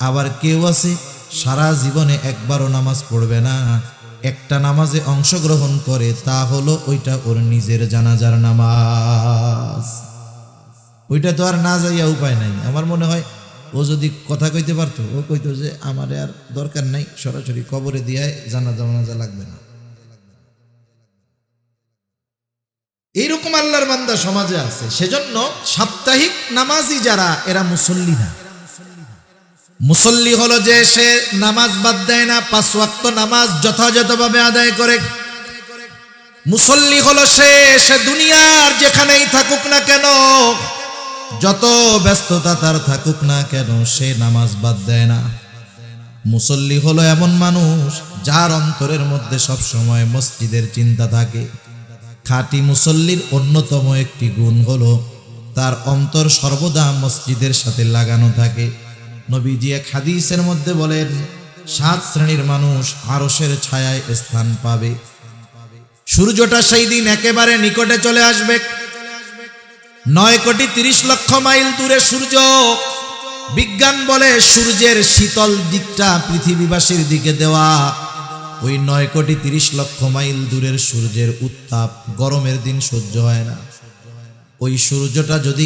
আবার কেউ আছে সারা জীবনে একবারও নামাজ পড়বে না, একটা নামাজে অংশগ্রহণ করে, তা হলো ওইটা ওর নিজের জানাজার নামাজ। ওইটা তো আর না যাইয়া উপায় নাই। আমার মনে হয় ও যদি কথা কইতে পারতো, ও কইতো যে আমার আর দরকার নাই, সরাসরি কবরে দিয়ে জানাজা লাগবে না। এইরকম আল্লাহর বান্দা সমাজে আছে। সেজন্য সাপ্তাহিক নামাজি যারা, এরা মুসল্লি না। মুসল্লি হলো যে সে নামাজ বাদ দেয় না, 5 ওয়াক্ত নামাজ যথাযথভাবে আদায় করে। মুসল্লি হলো সে দুনিয়ার যেখানেই থাকুক না কেন, যত ব্যস্ততা তার থাকুক না কেন, সে নামাজ বাদ দেয় না। মুসল্লি হলো এমন মানুষ যার অন্তরের মধ্যে সব সময় মসজিদের চিন্তা থাকে। খাঁটি মুসল্লির অন্যতম একটি গুণ হলো তার অন্তর সর্বদা মসজিদের সাথে লাগানো থাকে। নবীজি এক হাদিসের মধ্যে বলেন, 7 শ্রেণীর মানুষ আরশের ছায়ায় স্থান পাবে। সূর্যটা সেই দিন একেবারে নিকটে চলে আসবে। 9,30,00,000 মাইল দূরে সূর্য। বিজ্ঞান বলে সূর্যের শীতল দিকটা পৃথিবীবাসীর দিকে দেওয়া। ওই 9,30,00,000 মাইল দূরের সূর্যের উত্তাপ গরমের দিন সহ্য হয় না। ওই সূর্যটা যদি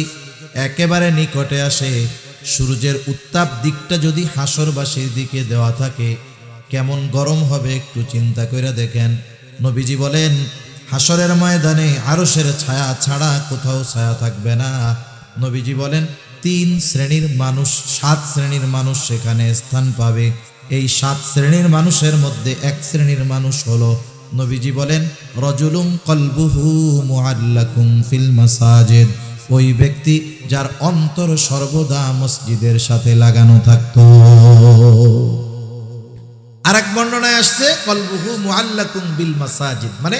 একেবারে নিকটে আসে, সূর্যের উত্তাপ দিকটা যদি হাসরবাসীর দিকে দেওয়া থাকে, কেমন গরম হবে একটু চিন্তা করে দেখেন। নবীজি বলেন, হাসরের ময়দানে আরশের ছায়া ছাড়া কোথাও ছায়া থাকবে না। নবীজি বলেন 3 শ্রেণীর মানুষ, 7 শ্রেণীর মানুষ সেখানে স্থান পাবে। এই 7 শ্রেণীর মানুষের মধ্যে 1 শ্রেণীর মানুষ হলো, নবীজি বলেন, রজুলুম কলবুহু মুআল্লাকুম ফিল মাসাজিদ। ওই ব্যক্তি যার অন্তর সর্বদা মসজিদের সাথে লাগানো থাকতো। আরেক বর্ণনায় আসছে কলবুহু মুআল্লাকুম বিল মাসাজিদ, মানে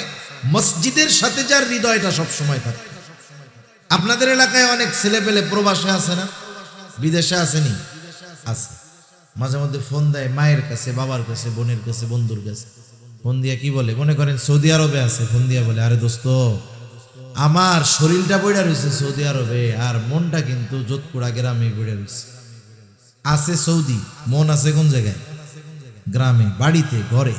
মসজিদের সাথে যার হৃদয়টা সব সময় থাকে। আপনাদের এলাকায় অনেক ছেলেপেলে প্রবাসে আছে না, বিদেশে আসেনি? আছে। মাঝে মধ্যে ফোন দেয় মায়ের কাছে, বাবার কাছে, বোনের কাছে, বন্ধুর কাছে। ফোন দিয়ে কি বলে, মনে করেন সৌদি আরবে আছে, ফোন দিয়ে বলে, আরে দোস্ত, আমার শরীরটা পড়ে রয়েছে সৌদি আরবে, আর মনটা কিন্তু যোধপুরা গ্রামে পড়ে রয়েছে। আছে সৌদি, মন আছে কোন জায়গায়? গ্রামে, বাড়িতে, ঘরে।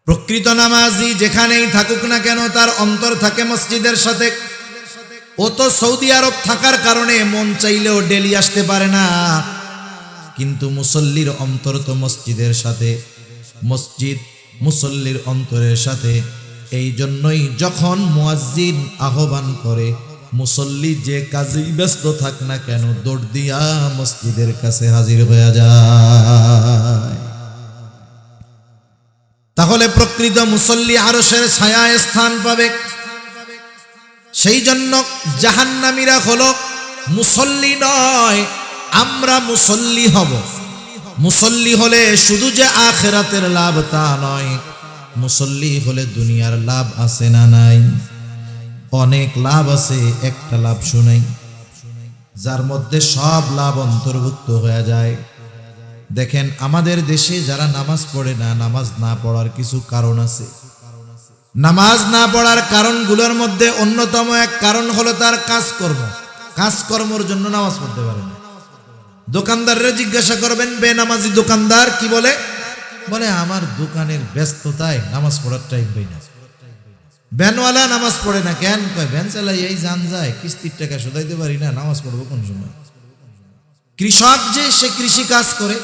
প্রকৃত নামাজি যেখানেই থাকুক না কেন, তার অন্তর থাকে মসজিদের সাথে। ও তো সৌদি আরব থাকার কারণে মন চাইলেও ডেলি আসতে পারে না, কিন্তু মুসল্লির অন্তর তো মসজিদের সাথে। মসজিদ মুসল্লির অন্তরের সাথে। এই জন্যই যখন মুয়াজ্জিন আহ্বান করে, মুসল্লি যে কাজেই ব্যস্ত থাক না কেন, দৌড় দিয়া মসজিদের কাছে হাজির হয়ে যায়। তাহলে প্রকৃত মুসল্লি আরশের ছায়ায় স্থান পাবে। সেই জন্য জাহান্নামীরা হলো মুসল্লি নয়, আমরা মুসল্লি হব। মুসল্লি হলে শুধু যে আখিরাতের লাভ তা নয়, মুসল্লি হলে দুনিয়ার লাভ আছে না নাই? অনেক লাভ আছে, একটা লাভ শুনাই, যার মধ্যে সব লাভ অন্তর্ভুক্ত হয়ে যায়। দেখেন, আমাদের দেশে যারা নামাজ পড়ে না, নামাজ না পড়ার কিছু কারণ আছে। নামাজ না পড়ার কারণগুলোর মধ্যে অন্যতম এক কারণ হলো তার কাজকর্ম। কাজকর্মের জন্য নামাজ পড়তে পারে না। দোকানদাররা জিজ্ঞাসা করবেন, বেনামাজি দোকানদার কি বলে? বলে, আমার দোকানের ব্যস্ততায় নামাজ পড়ার টাইম পাই না। ভ্যানওয়ালা নামাজ পড়ে না কেন? কয়, ভ্যান চালাই এই জান যায়, কিস্তির টাকা শোধাইতে পারি না, নামাজ পড়বো কোন সময়? কৃষক যে সে কৃষি কাজ করে,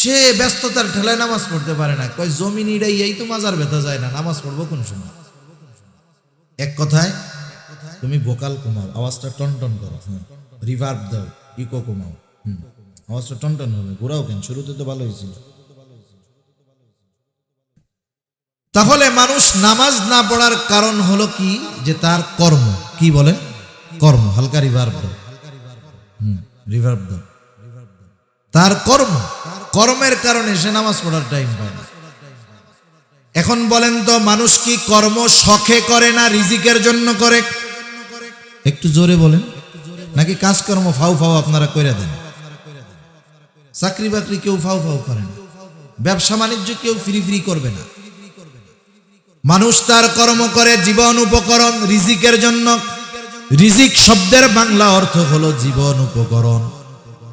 সে ব্যস্ততার ঠেলায় নামাজ পড়তে পারে না। কয়, জমি নিড়াই এই তো মাজার ব্যথা যায় না, নামাজ পড়বো কোন সময়? এক কথায়, তুমি ভোকাল কমাও, আওয়াজটা টনটন করো, রিভার্ব দাও, ইকো কমাও, আওয়াজটা টনটন হবে। ঘোরাও কেন? শুরুতে তো ভালো হয়েছিল। তাহলে মানুষ নামাজ না পড়ার কারণ হলো কি? যে তার কর্ম। কি বলেন? কর্ম। হালকা রিভার্ব দাও, রিভার্ব দাও। তার কর্ম, কর্মের কারণে সে নামাজ পড়ার টাইম পায় না। এখন বলেন তো, মানুষ কি কর্ম শখে করে না রিজিকের জন্য করে? একটু জোরে বলেন। নাকি কাজকর্ম ফাউ ফাউ আপনারা করে দেন? চাকরি বাকরি কেউ ফাউ ফাউ করে না, ব্যবসা বাণিজ্য কেউ ফ্রি ফ্রি করবে না। মানুষ তার কর্ম করে জীবন উপকরণ, রিজিকের জন্য। রিজিক শব্দের বাংলা অর্থ হলো জীবন উপকরণ।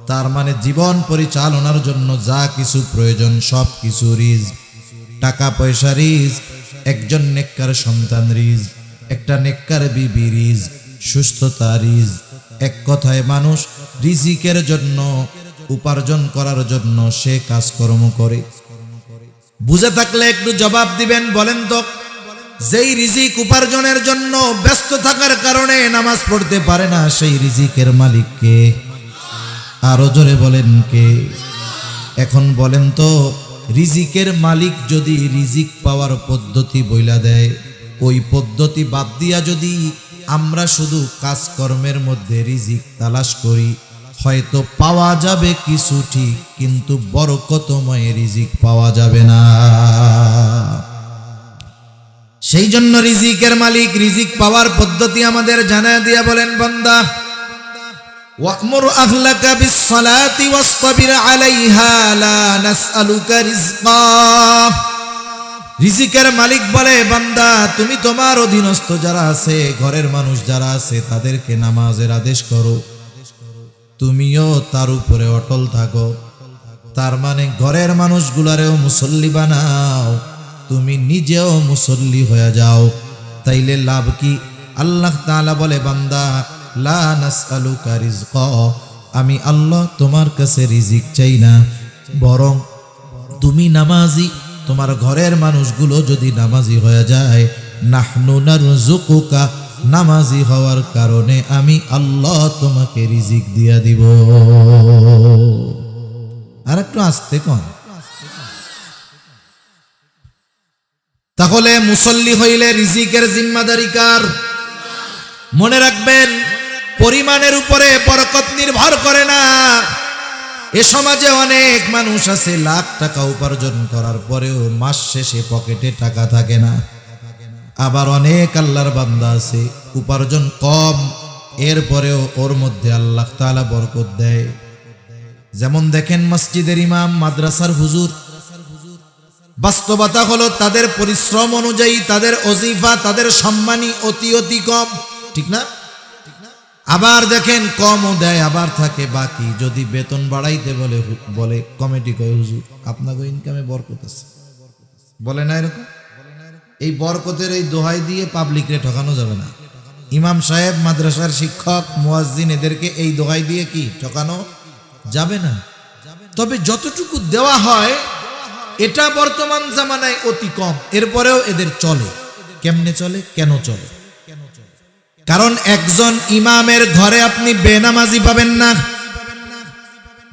তার মানে জীবন পরিচালনার জন্য যা কিছু প্রয়োজন সব কিছু রিজক। টাকা পয়সা রিজক, একজন নেককার সন্তান রিজক, একটা নেককার বিবি রিজক, সুস্থতা রিজক। এক কথায় মানুষ রিজিকের জন্য, উপার্জন করার জন্য সে কাজকর্ম করে। বুঝে থাকলে একটু জবাব দিবেন। বলেন তো, যেই রিজিক উপার্জনের জন্য ব্যস্ত থাকার কারণে নামাজ পড়তে পারে না, সেই রিজিকের মালিক কে? আরো জোরে বলেন কে? এখন বলেন তো, রিজিকের মালিক যদি রিজিক পাওয়ার পদ্ধতি বইলা দেয়, ওই পদ্ধতি বাদ দিয়া যদি আমরা শুধু কাজকর্মের মধ্যে রিজিক তালাশ করি, হয়তো পাওয়া যাবে কিছু ঠিক, কিন্তু বরকতময় রিজিক পাওয়া যাবে না। সেই জন্য রিজিকের মালিক, রিজিক পাওয়ার পদ্ধতি আমাদের জানায় দিয়া বলেন, বান্দা ওয়া'মুর আহলাকা বিস-সালাতি ওয়াসতাবির আলাইহা লা নাসআলুকা রিজকা। রিজিকের মালিক বলে, বান্দা তুমি তোমার অধীনস্থ যারা আছে, ঘরের মানুষ যারা আছে, তাদেরকে নামাজের আদেশ করো, তুমিও তার উপরে অটল থাকো। তার মানে ঘরের মানুষগুলারেও মুসল্লি বানাও, তুমি নিজেও মুসল্লি হয়ে যাও। তাইলে লাভ কি? আল্লাহ তাআলা বলে, বান্দা লা নাসআলুকা রিজকা, আমি আল্লাহ তোমার কাছে রিজিক চাই না, বরং তুমি নামাজি, তোমার ঘরের মানুষগুলো যদি নামাজি হয়ে যায়, নাহনু নারযুকুকা, নামাজি হওয়ার কারণে আমি আল্লাহ তোমাকে রিজিক দিয়া দিব। আর একটু আস্তে কোন। তাহলে মুসল্লি হইলে রিজিকের জিম্মাদারি কার? মনে রাখবেন, পরিমাণের উপরে বরকত নির্ভর করে না। এ সমাজে অনেক মানুষ আছে, লাখ টাকা উপার্জন করার পরেও মাস শেষে পকেটে টাকা থাকে না। আবার অনেক আল্লাহর বান্দা আছে, উপার্জন কম, এরপরেও ওর মধ্যে আল্লাহ তাআলা বরকত দেয়। যেমন দেখেন মসজিদের ইমাম, মাদ্রাসার হুজুর, বাস্তবতা হলো তাদের পরিশ্রম অনুযায়ী তাদের ওজিফা, তাদের সম্মানী অতি অতি কম, ঠিক না? আবার দেখেন কমও দেয়, আবার থাকে বাকি। যদি বেতন বাড়াইতে বলে কমিটি কয়, হুজুর আপনাকে ইনকামে বরকত আছে, বলে না এরকম? এই বরকতের এই দোহাই দিয়ে পাবলিকরে ঠকানো যাবে না। ইমাম সাহেব, মাদ্রাসার শিক্ষক, মুয়াজ্জিন, এদেরকে এই দোহাই দিয়ে কি ঠকানো যাবে না। তবে যতটুকু দেওয়া হয় এটা বর্তমান জামানায় অতি কম, এরপরেও এদের চলে। কেমনে চলে? কেন চলে? কারণ একজন ইমামের ঘরে আপনি বেনামাজি পাবেন না,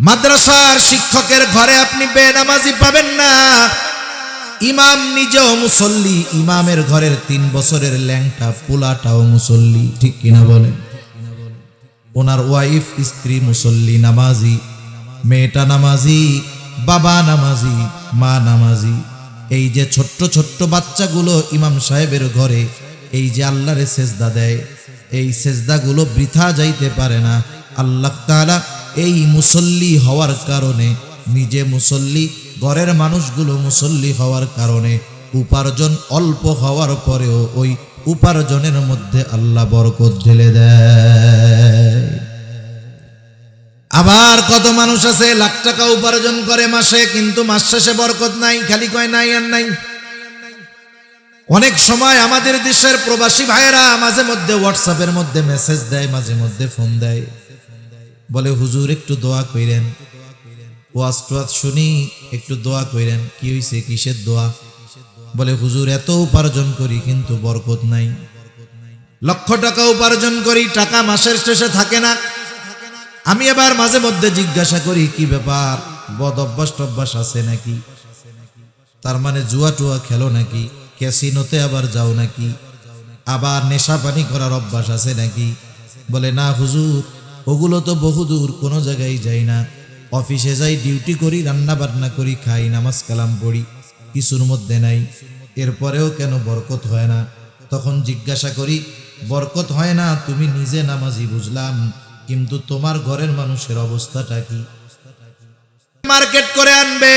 মাদ্রাসার শিক্ষকের ঘরে আপনি বেনামাজি পাবেন না। ইমাম নিজেও মুসল্লি, ইমামের ঘরের 3 বছরের ল্যাংটা পোলাটাও মুসল্লি, ঠিক কিনা বলেন? ওনার ওয়াইফ, স্ত্রী মুসল্লি, নামাজি, মেয়েটা নামাজি, বাবা নামাজি, মা নামাজি। এই যে ছোট্ট ছোট্ট বাচ্চাগুলো ইমাম সাহেবের ঘরে এই যে আল্লাহরে সেজদা দেয়, এই সেজদাগুলো বৃথা যাইতে পারে না। আল্লাহ তাআলা এই মুসল্লি হওয়ার কারণে, নিজে মুসল্লি, ঘরের মানুষগুলো মুসল্লি হওয়ার কারণে উপার্জন অল্প হওয়ার পরেও ওই উপার্জনের মধ্যে আল্লাহ বরকত ঢেলে দেয়। আবার কত মানুষ আছে লাখ টাকা উপার্জন করে মাসে, কিন্তু মাস শেষে বরকত নাই, খালি কয় নাই আর নাই। অনেক সময় আমাদের দেশের প্রবাসী ভাইয়েরা মাঝে মধ্যে হোয়াটসঅ্যাপের মধ্যে মেসেজ দেয়, মাঝে মধ্যে ফোন দেয়, বলে হুজুর একটু দোয়া কইরেন, ওয়াজ টোয়াজ শুনি, একটু দোয়া কইরেন। কি হইছে? কিসের দোয়া? বলে হুজুর এত উপার্জন করি কিন্তু বরকত নাই, লক্ষ টাকা উপার্জন করি, টাকা মাসের শেষে থাকে না। আমি এবার মাঝে মধ্যে জিজ্ঞাসা করি, কি ব্যাপার, বদ অভ্যাস টভ্যাস আছে নাকি? তার মানে জুয়া টুয়া খেলো নাকি? ক্যাসিনোতে আবার যাও নাকি? আবার নেশা পানি করার অভ্যাস আছে নাকি? বলে না হুজুর, ওগুলো তো বহুদূর, কোনো জায়গায় যাই না, অফিসে যাই, ডিউটি করি, রান্না বান্না করি, খাই, নামাজ কালাম পড়ি, কিছুর মধ্যে নাই। এরপরেও কেন বরকত হয় না? তখন জিজ্ঞাসা করি, বরকত হয় না তুমি নিজে নামাজি বুঝলাম, কিন্তু তোমার ঘরের মানুষের অবস্থাটা কি? মার্কেট করে আনবে,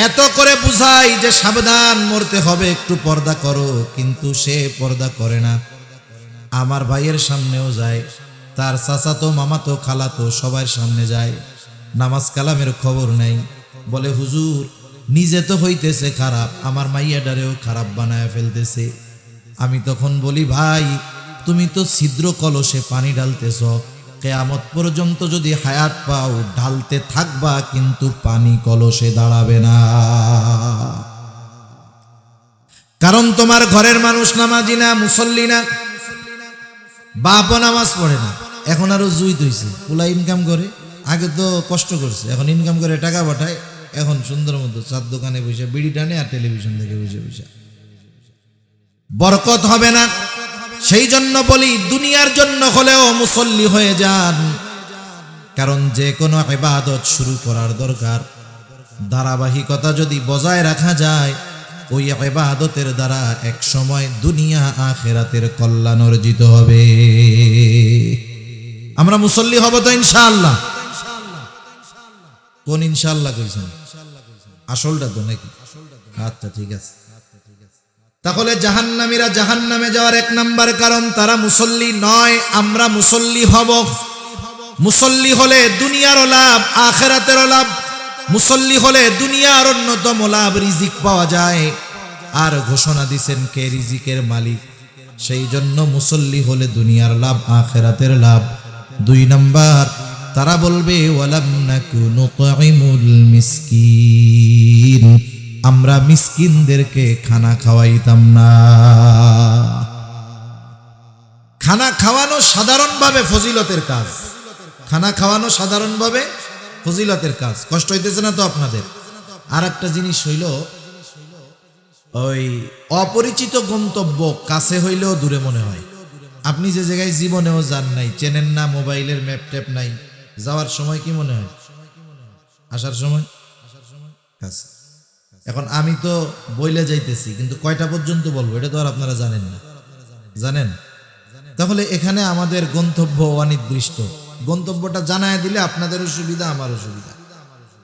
এত করে বুঝাই যে সাবধান, মরতে হবে, একটু পর্দা করো, কিন্তু সে পর্দা করে না। আমার ভাইয়ের সামনেও যায়, তার চাচাতো, মামাতো, খালাতো সবার সামনে যায়, নামাজ কালামের খবর নেই। বলে হুজুর নিজে তো হইতেছে খারাপ, আমার মাইয়াডারেও খারাপ বানায় ফেলতেছে। আমি তখন বলি, ভাই তুমি তো ছিদ্র কলসে পানি ঢালতেছ, কিয়ামত পর্যন্ত যদি হায়াত পাও ঢালতে থাকবা, কিন্তু পানি কলসে দাঁড়াবে না। কারণ তোমার ঘরের মানুষ নামাজি না, মুসল্লি না, বাপও নামাজ পড়ে না। এখন আরো জুই হইছে, পোলা ইনকাম করে, আগে তো কষ্ট করছে, এখন ইনকাম করে টাকা পাঠায়, এখন সুন্দর মতো চার দোকানে বসে বিড়ি টানে আর টেলিভিশন থেকে বসে বসে। বরকত হবে না। সেই জন্য বলি দুনিয়ার জন্য হলেও মুসল্লি হয়ে যান। কারণ যে কোনো ইবাদত শুরু করার দরকার ধারাবাহিকতা যদি বজায় রাখা যায়, ওই ইবাদতের দ্বারা এক সময় দুনিয়া আখিরাতের কল্যাণ অর্জিত হবে। আমরা মুসল্লি হব তো ইনশাআল্লাহ? কোন ইনশাআল্লাহ কইছেন? আসলটা তো নাকি? আচ্ছা ঠিক আছে। তাহলে জাহান্নামীরা জাহান্নামে যাওয়ার এক নাম্বার কারণ তারা মুসল্লি নয়। আমরা মুসল্লি হব। মুসল্লি হলে দুনিয়ারও লাভ, আখিরাতেরও লাভ। মুসল্লি হলে দুনিয়ার অন্যতম লাভ, রিজিক পাওয়া যায়। আর ঘোষণা দিছেন কে রিজিকের মালিক। সেই জন্য মুসল্লি হলে দুনিয়ার লাভ, আখিরাতের লাভ। 2 নাম্বার, তারা বলবে ওয়ালাম নাকু নুতঈমুল মিসকিন, আমরা মিসকিনদেরকে খানা খাওয়াইতাম না। খানা খাওয়ানো সাধারণভাবে ফজিলতের কাজ। খানা খাওয়ানো সাধারণভাবে ফজিলতের কাজ। কষ্ট হইতেছে না তো আপনাদের? আর একটা জিনিস হইল, ওই অপরিচিত গন্তব্য কাছে হইলেও দূরে মনে হয়। আপনি যে জায়গায় জীবনেও যান নাই, চেনেন না, মোবাইলের ম্যাপ ট্যাপ নাই, যাওয়ার সময় কি মনে হয়? আসার সময় কাছে। এখন আমি তো বইলে যাইতেছি, কিন্তু কয়টা পর্যন্ত বলবো এটা তো আর আপনারা জানেন না, জানেন? তাহলে এখানে আমাদের গন্তব্য অনির্দিষ্ট। গন্তব্যটা জানায় দিলে আপনাদেরও সুবিধা, আমারও সুবিধা।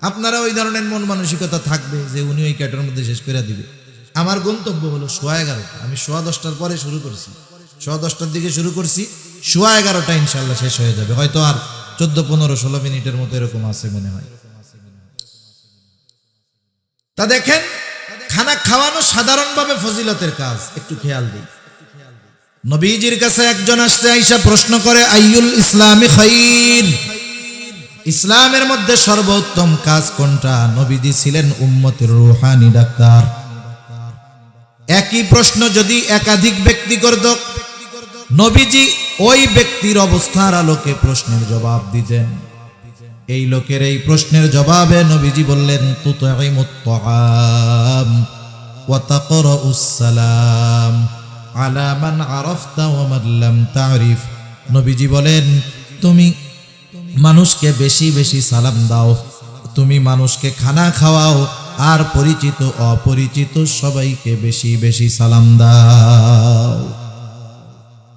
আপনারা ওই ধরনের মন মানসিকতা থাকবে যে উনি ওই ক্যাটের মধ্যে শেষ করে দিবে। আমার গন্তব্য হলো 11:15। আমি 10:15 পরে শুরু করছি, 10:15 দিকে শুরু করছি, 11:15 ইনশাল্লাহ শেষ হয়ে যাবে। হয়তো আর 14, 15, 16 মিনিটের মতো এরকম আছে মনে হয়। তা দেখেন, খানা খাওয়ানো সাধারণভাবে ফজিলতের কাজ। একটু খেয়াল দিই। নবীজির কাছে একজন আসছে, আয়েশা প্রশ্ন করে আইয়ুল ইসলামি খাইর, ইসলামের মধ্যে সর্বোত্তম কাজ কোনটা? নবীজি ছিলেন উম্মতের রূহানি ডাক্তার। একই প্রশ্ন যদি একাধিক ব্যক্তি করত, নবীজি ওই ব্যক্তির অবস্থার আলোকে প্রশ্নের জবাব দিতেন। এই লোকের এই প্রশ্নের জবাবে নবীজি বললেন তুতঈমুত তাআম ওয়া তাকরাউস সালাম আলা মান আরাফতা ওয়া মান লাম তারিফ। নবীজি বলেন তুমি মানুষকে বেশি বেশি সালাম দাও, তুমি মানুষকে খানা খাওয়াও, আর পরিচিত অপরিচিত সবাইকে বেশি বেশি সালাম দাও।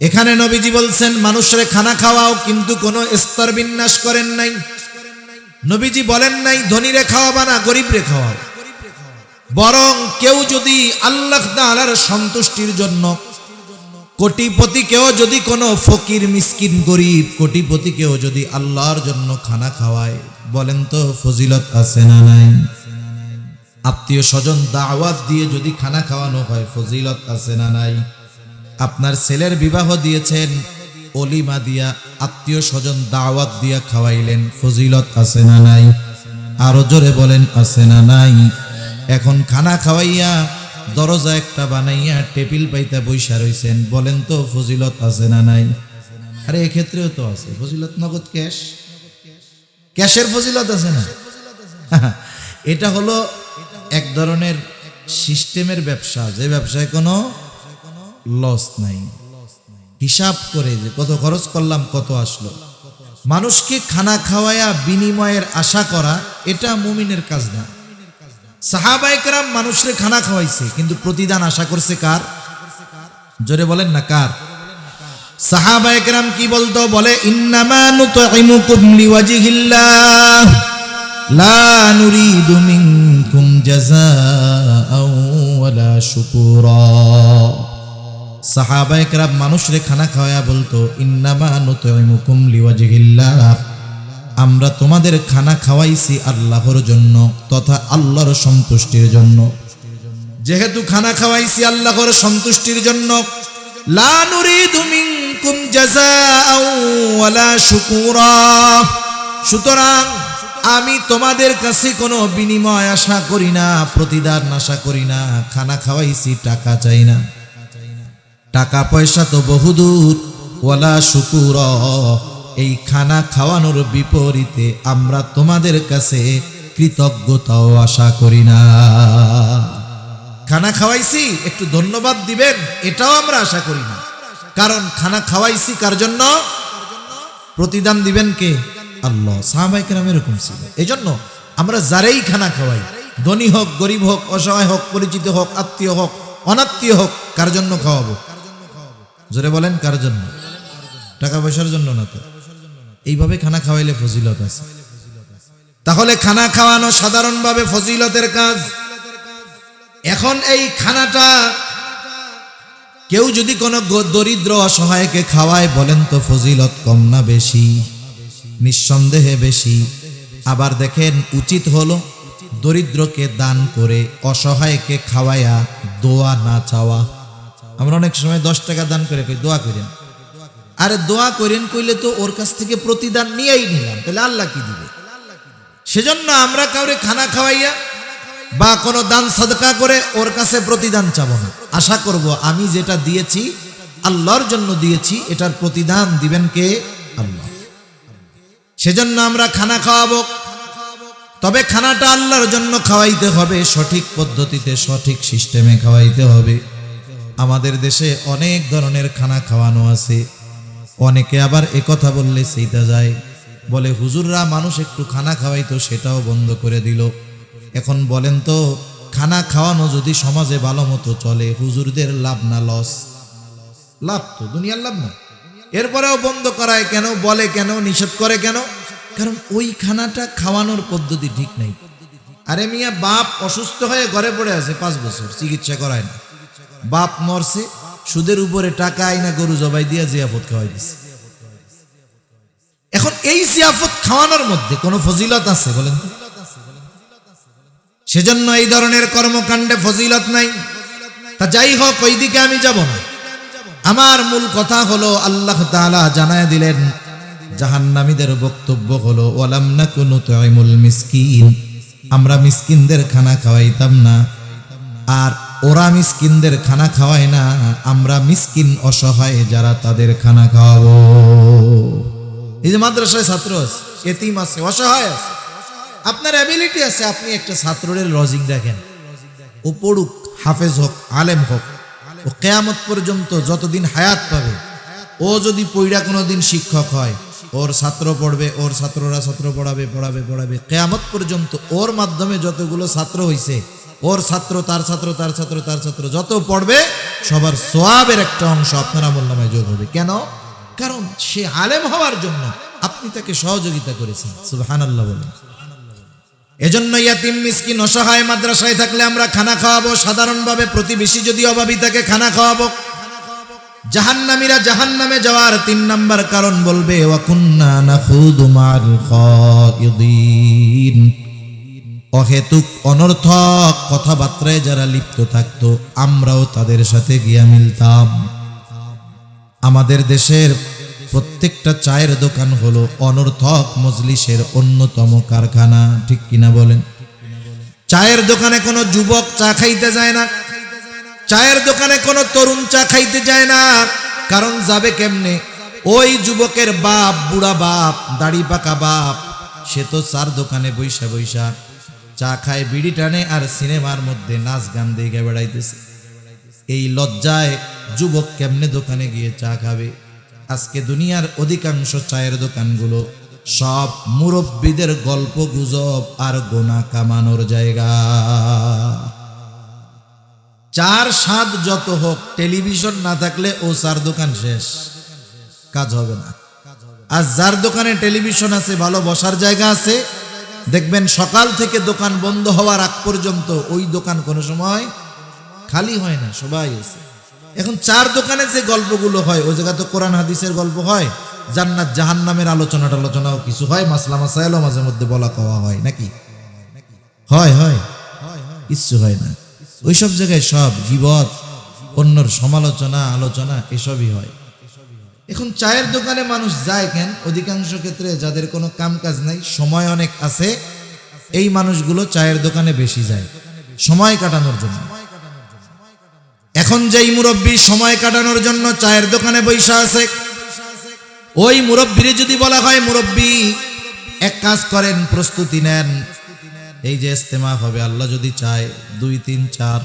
এখানে নবীজি বলছেন মানুষের খানা খাওয়াও, কিন্তু কোনো স্তর বিন্যাস করেন নাই। নবীজি বলেন নাই ধনীরে খাওয়াবা না, গরিবরে খাওয়াও। বরং কেউ যদি আল্লাহ তাআলার সন্তুষ্টির জন্য, কোটিপতিকেও যদি কোনো ফকির মিসকিন গরিব কোটিপতিকেও যদি আল্লাহর জন্য খানা খাওয়ায়, বলেন তো ফজিলত আছে না নাই? আত্মীয় স্বজন দাওয়াত দিয়ে যদি খানা খাওয়ানো হয়, ফজিলত আছে না নাই? আপনার ছেলের বিবাহ দিয়েছেন, অলিমা দিয়া আত্মীয় স্বজন দাওয়াত দিয়া খাওয়াইলেন, ফজিলত আছে না নাই? আরো জোরে বলেন আছে না নাই? এখন খানা খাওয়াইয়া দরজা একটা বানাইয়া টেবিল পাইতা বইসা রইছেন, বলেন তো ফজিলত আছে না নাই? আরে এক্ষেত্রেও তো আছে ফজিলত। নগদ ক্যাশ, ক্যাশের ফজিলত আছে না? এটা হলো এক ধরনের সিস্টেমের ব্যবসা, যে ব্যবসায় কোনো লস নাই। হিসাব করে যে কত খরচ করলাম, কত আসলো। মানুষকে খানা খাওয়ায়া বিনিময়ের আশা করা, এটা মুমিনের কাজ না। সাহাবায়ে কেরাম মানুষরে খানা খাওয়াইছে, কিন্তু প্রতিদান আশা করছে কার? জোরে বলেন না কার? সাহাবায়ে কেরাম কি বলতো? বলে ইন্নামা নুতঈমুকুম লিওয়াজহিল্লাহ লা নুরিদু মিনকুম জাযাআও ওয়ালা শুকুরা। সাহাবায়ে কেরাম মানুষরে খানা খাওয়ায়া বলতো ইন্নামা নুতঈমুকুম লিওয়াজহিল্লাহ, আমরা তোমাদের খানা খাওয়াইছি আল্লাহর জন্য তথা আল্লাহর সন্তুষ্টির জন্য। যেহেতু খানা খাওয়াইছি আল্লাহর সন্তুষ্টির জন্য, লা নুরিদু মিনকুম জাযাআও ওয়ালা শুকুরা, সুতরাং আমি তোমাদের কাছে কোনো বিনিময় আশা করি না, প্রতিদান আশা করি না। খানা খাওয়াইছি, টাকা চাই না। টাকা পয়সা তো বহুদূর, ওয়ালা শুকুর, এই খানা খাওয়ানোর বিপরীতে আমরা তোমাদের কাছে কৃতজ্ঞতাও আশা করি না। খানা খাওয়াইছি, একটু ধন্যবাদ দিবেন, এটাও আমরা আশা করি না। কারণ খানা খাওয়াইছি কার জন্য? প্রতিদান দিবেন কে? আল্লাহ। সাহাবায়ে কেরাম এরকম ছিল। এই জন্য আমরা যারাই খানা খাওয়াই, ধনী হোক, গরিব হোক, অসহায় হোক, পরিচিত হোক, আত্মীয় হোক, অনাত্মীয় হোক, কার জন্য খাওয়াবো? জোরে বলেন, কার জন্য? টাকা পয়সার জন্য না তো। এইভাবে খানা খাওয়াইলে ফজিলত আছে। তাহলে খানা খাওয়ানো সাধারণভাবে ফজিলতের কাজ। এখন এই খানাটা কেউ যদি কোনো দরিদ্র অসহায়কে খাওয়ায়, বলেন তো ফজিলত কম না বেশি? নিঃসন্দেহে বেশি। আবার দেখেন, উচিত হলো দরিদ্রকে দান করে অসহায়কে খাওয়ায়া দোয়া না চাওয়া। আমরা অনেক সময় 10 টাকা দান করে কই দোয়া করেন। আরে দোয়া করেন কইলে তো ওর কাছ থেকে প্রতিদান নিয়েই নিলাম, তাহলে আল্লাহ কি দিবে? সেজন্য আমরা কাউরে খানা খাওয়াইয়া বা কোনো দান সাদকা করে ওর কাছে প্রতিদান চাবো না। আশা করব আমি যেটা দিয়েছি আল্লাহর জন্য দিয়েছি, এটার প্রতিদান দিবেন কে? আল্লাহ। সেজন্য আমরা খানা খাওয়াবো, তবে খানাটা আল্লাহর জন্য খাওয়াইতে হবে, সঠিক পদ্ধতিতে, সঠিক সিস্টেমে খাওয়াইতে হবে। আমাদের দেশে অনেক ধরনের খানা খাওয়ানো আছে। অনেকে আবার একথা বললে সেইটা যায়, বলে হুজুররা মানুষ একটু খানা খাওয়াইতো, সেটাও বন্ধ করে দিল। এখন বলেন তো, খানা খাওয়ানো যদি সমাজে ভালো মতো চলে, হুজুরদের লাভ না লস? লাভ তো, দুনিয়ার লাভ না। এরপরেও বন্ধ করায় কেন, বলে কেন, নিষেধ করে কেন? কারণ ওই খানাটা খাওয়ানোর পদ্ধতি ঠিক নাই। আরে মিয়া, বাপ অসুস্থ হয়ে ঘরে পড়ে আছে 5 বছর, চিকিৎসা করায় না। বাপ মরছে, সুদের উপরে টাকা আইনা গরু জবাই দিয়া জিয়াফত খাওয়াই দিছে। এখন এই জিয়াফত খাওয়ানোর মধ্যে কোনো ফজিলত আছে বলেন তো? সেজন্য এই ধরনের কর্মকাণ্ডে ফজিলত নাই। তা যাই হোক, ওই দিকে আমি যাব না। আমার মূল কথা হলো, আল্লাহ তাআলা জানায় দিলেন, জাহান্নামীদের বক্তব্য হলো, ওয়ালাম নাকু নুতঈমুল মিসকিন, আমরা মিসকিনদের খানা খাওয়াইতাম না। আর ওরা মিসকিনদের খানা খাওয়ায় না, আমরা মিসকিন অসহায় যারা, তাদের খানা খাওয়াবো। এই যে মাদ্রাসায় ছাত্র আছে, এতিম আছে, অসহায় আছে, আপনার অ্যাবিলিটি আছে, আপনি একটা ছাত্রের লজিং দেখেন, ও পড়ুক, হাফেজ হোক, আলেম হোক, ও কিয়ামত পর্যন্ত যতদিন হায়াত পাবে, ও যদি পইড়া কোনোদিন শিক্ষক হয়, ওর ছাত্র পড়বে, ওর ছাত্ররা ছাত্র পড়াবে, পড়াবে, পড়াবে, কিয়ামত পর্যন্ত ওর মাধ্যমে যতগুলো ছাত্র হইছে, ওর ছাত্র, তার ছাত্র, তার ছাত্র, তার ছাত্র যত পড়বে, সবার সওয়াবের একটা অংশ আপনার আমলনামায় যোগ হবে। কেন? কারণ সে আলেম হওয়ার জন্য আপনি তাকে সহযোগিতা করেছেন। সুবহানাল্লাহ বলেন। এজন্য ইয়াতিম, মিসকিন, অসহায় মাদ্রাসায় থাকলে আমরা খানা খাওয়াবো। সাধারণভাবে প্রতিবেশী যদি অভাবী থাকে, খানা খাওয়াবো। জাহান্নামীরা জাহান্নামে যাওয়ার 3 নাম্বার কারণ বলবে, ওয়া কুন্না নাখুদু মা'আল খায়িদিন, অহেতুক অনর্থক কথাবার্তায় যারা লিপ্ত থাকতো, আমরাও তাদের সাথে গিয়া মিলতাম। আমাদের দেশের প্রত্যেকটা চায়ের দোকান হলো অনর্থক মজলিসের অন্যতম কারখানা, ঠিক কিনা বলেন? চায়ের দোকানে কোনো যুবক চা খাইতে যায় না, চায়ের দোকানে কোনো তরুণ চা খাইতে যায় না। কারণ যাবে কেমনে? ওই যুবকের বাপ, বুড়া বাপ, দাড়ি পাকা বাপ, সে তো চার দোকানে বৈশা বৈশা চা খায়, বিড়ি টানে, আর সিনেমার মধ্যে নাচ গান দেখে বেড়াইতেছে। এই লজ্জায় যুবক কেমনে দোকানে গিয়ে চা খাবে? আজকে দুনিয়ার অধিকাংশ চায়ের দোকানগুলো সব মুরব্বীদের গল্প গুজব আর গোনা কামানোর জায়গা। চার স্বাদ যত হোক, টেলিভিশন না থাকলে ও চার দোকান শেষ, কাজ হবে না। আর যার দোকানে টেলিভিশন আছে, ভালো বসার জায়গা আছে, দেখবেন সকাল থেকে দোকান বন্ধ হওয়ার আগ পর্যন্ত ওই দোকান কোনো সময় খালি হয় না, সবাই আছে। এখন চার দোকানে যে গল্পগুলো হয়, ওই জায়গা তো কোরআন হাদিসের গল্প হয়, জান্নাত জাহান্নামের আলোচনাও কিছু হয়, মাসলা মাসাইলও মাঝে মধ্যে বলা কওয়া হয়, নাকি হয়? কিচ্ছু হয় না। ওইসব জায়গায় সব গীবত, অন্যর সমালোচনা, আলোচনা এসবই হয়। এখন চায়ের দোকানে মানুষ যায় কেন? অধিকাংশ ক্ষেত্রে যাদের কোনো কাম কাজ নাই, সময় অনেক আছে, এই মানুষগুলো চায়ের দোকানে বেশি যায় সময় কাটানোর জন্য। এখন যেই মুরব্বী সময় কাটানোর জন্য চায়ের দোকানে বৈশা আছে, ওই মুরব্বীরে যদি বলা হয় মুরব্বী এক কাজ করেন, প্রস্তুতি নেন, এই যে ইস্তেমা হবে আল্লাহ যদি চায় 2, 3, 4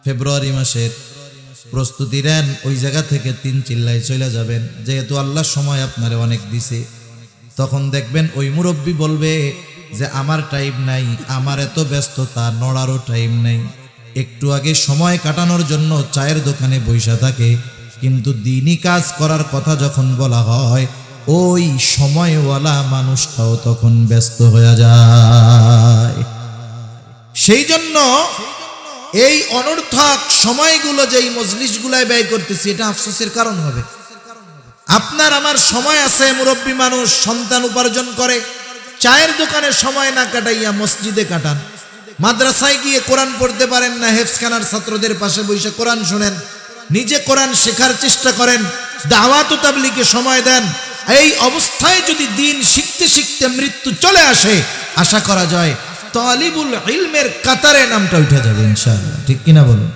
ফেব্রুয়ারি মাসের, প্রস্তুতি নেন, ওই জায়গা থেকে 3 চিল্লায় চলে যাবেন, যেহেতু আল্লাহ সময় আপনারে অনেক দিছে। তখন দেখবেন ওই মুরব্বী বলবে যে আমার টাইম নাই, আমার এত ব্যস্ততা, নড়ারও টাইম নাই। একটু আগে সময় কাটানোর জন্য চায়ের দোকানে বৈশা থাকে, কিন্তু দিনই কাজ করার কথা যখন বলা হয়, ওই সময়ওয়ালা মানুষটাও তখন ব্যস্ত হয়ে যায়। সেই জন্য এই অনর্থক সময়গুলো যেই মজলিসগুলায় ব্যয় করতেছি, এটা আফসোসের কারণ হবে। আপনার আমার সময় আছে, মুরব্বী মানুষ সন্তান উপার্জন করে, চায়ের দোকানে সময় না কাটাইয়া মসজিদে কাটান। মাদ্রাসায় গিয়ে কোরআন পড়তে পারেন না, হেফজখানার ছাত্রদের পাশে বসে কোরআন শোনেন, নিজে কোরআন শেখার চেষ্টা করেন, দাওয়াত ও তাবলীগে সময় দেন। এই অবস্থায় যদি দিন শিখতে শিখতে মৃত্যু চলে আসে, আশা করা যায় তালিবুল ইলমের কাতারে নামটা উঠে যাবে ইনশাআল্লাহ। ঠিক কিনা বলুন?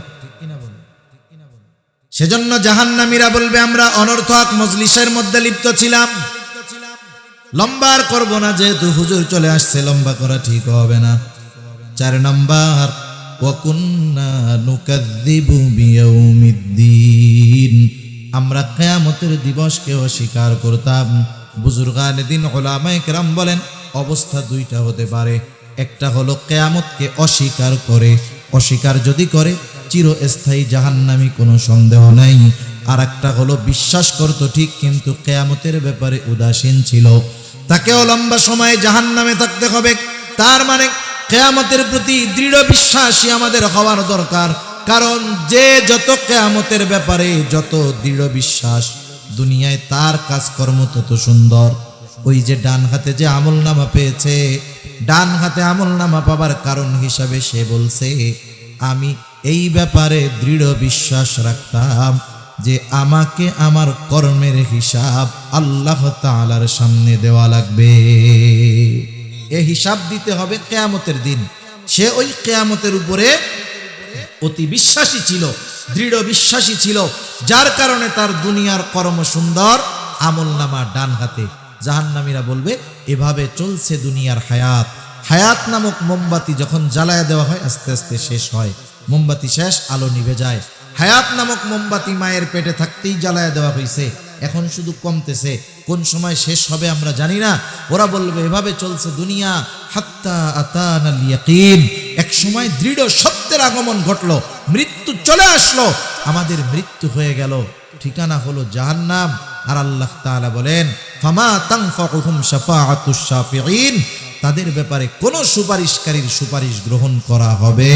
সেজন্য জাহান্নামীরা বলবে আমরা অনর্থক মজলিসের মধ্যে লিপ্ত ছিলাম। লম্বা আর করব না, যেহেতু হুজুর চলে আসছে, লম্বা করা ঠিক হবে না। 4 নাম্বার, ওয়া কুন্না নুকাযযিবু বিয়াউমিদ্দিন, আমরা কিয়ামতের দিবসকে অস্বীকার করতাম। বুজুর্গানে দিন উলামায়ে কেরাম বলেন অবস্থা 2টা হতে পারে। একটা হলো কিয়ামতকে অস্বীকার করে, অস্বীকার যদি করে চিরস্থায়ী জাহান্নামী, কোনো সন্দেহ নাই। আর একটা হলো বিশ্বাস করত ঠিক, কিন্তু কিয়ামতের ব্যাপারে উদাসীন ছিল, তাকেও লম্বা সময় জাহান্নামে থাকতে হবে। তার মানে কিয়ামতের প্রতি দৃঢ় বিশ্বাসী আমাদের হওয়ার দরকার। কারণ যে যত কিয়ামতের ব্যাপারে যত দৃঢ় বিশ্বাস, দুনিয়ায় তার কাজকর্ম তত সুন্দর। ওই যে ডান হাতে যে আমলনামা পেয়েছে, ডান হাতে আমলনামা পাবার কারণ হিসাবে সে বলছে আমি এই ব্যাপারে দৃঢ় বিশ্বাস রাখতাম যে আমাকে আমার কর্মের হিসাব আল্লাহ তাআলার সামনে দেওয়া লাগবে। এই হিসাব দিতে হবে কিয়ামতের দিন। সে ওই কিয়ামতের উপরে অতি বিশ্বাসী ছিল, দৃঢ় বিশ্বাসী ছিল, যার কারণে তার দুনিয়ার কর্ম সুন্দর, আমলনামা ডান হাতে। জাহান্নামীরা বলবে এভাবে চলছে দুনিয়ার হায়াত। হায়াত নামক মোমবাতি যখন জ্বালায়া দেওয়া হয় আস্তে আস্তে শেষ হয়, মোমবাতি শেষ, আলো নিভে যায়। হায়াত নামক মোমবাতি মায়ের পেটে থাকতেই জ্বালায়া দেওয়া হয়েছে, এখন শুধু কমতেছে, কোন সময় শেষ হবে আমরা জানি না। ওরা বলবে এভাবে চলছে দুনিয়া, হাত্তা আতানাল ইয়াকিন, এক সময় দৃঢ় সত্যের আগমন ঘটলো, মৃত্যু চলে আসলো, আমাদের মৃত্যু হয়ে গেল, ঠিকানা হলো জাহান্নাম। আর আল্লাহ তাআলা বলেন ফামা তানফাউহুম শাফাআতুশ শাফিঈন, তাদের ব্যাপারে কোনো সুপারিশকারীর সুপারিশ গ্রহণ করা হবে।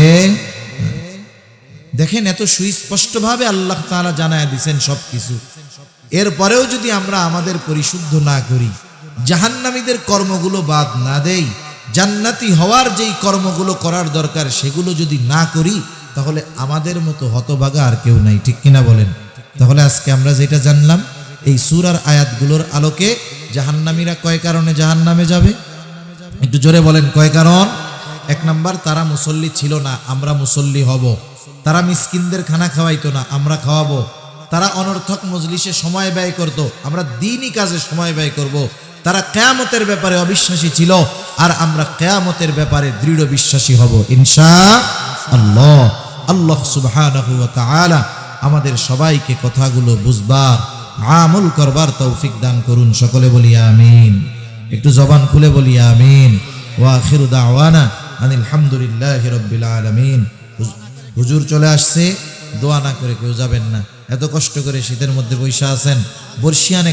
দেখেন এত সুস্পষ্টভাবে আল্লাহ তাআলা জানায় দিয়েছেন সবকিছু। এরপরেও যদি আমরা আমাদের পরিশুদ্ধ না করি, জাহান্নামীদের কর্মগুলো বাদ না দেই, জান্নাতি হওয়ার যেই কর্মগুলো করার দরকার সেগুলো যদি না করি, তাহলে আমাদের মতো হতভাগা আর কেউ নাই। ঠিক কিনা বলেন? তাহলে আজকে আমরা যেটা জানলাম, এই সূরার আয়াতগুলোর আলোকে জাহান্নামীরা কয় কারণে জাহান্নামে যাবে? একটু জোরে বলেন, কয় কারণ? 1 নাম্বার, তারা মুসল্লি ছিল না, আমরা মুসল্লি হব। তারা মিসকিনদের খানা খাওয়াইতো না, আমরা খাওয়াবো। তারা অনর্থক মজলিসে সময় ব্যয় করত, আমরা দ্বীনি কাজে সময় ব্যয় করব। তারা কিয়ামতের ব্যাপারে অবিশ্বাসী ছিল, আর আমরা কিয়ামতের ব্যাপারে দৃঢ় বিশ্বাসী হব ইনশাআল্লাহ। আল্লাহ সুবহানাহু ওয়া তাআলা আমাদের সবাইকে কথাগুলো বুঝবার, আমল করবার তৌফিক দান করুন। সকলে বলি আমিন। একটু জবান খুলে বলি আমিন। ওয়া আখিরু দাওয়ানা আনিল হামদুলিল্লাহি রাব্বিল আলামিন। হুজুর চলে আসছে, দোয়া না করে কেউ যাবেন না। এত কষ্ট করে শীতের মধ্যে বৈশা আছেন, বর্ষিয়ানে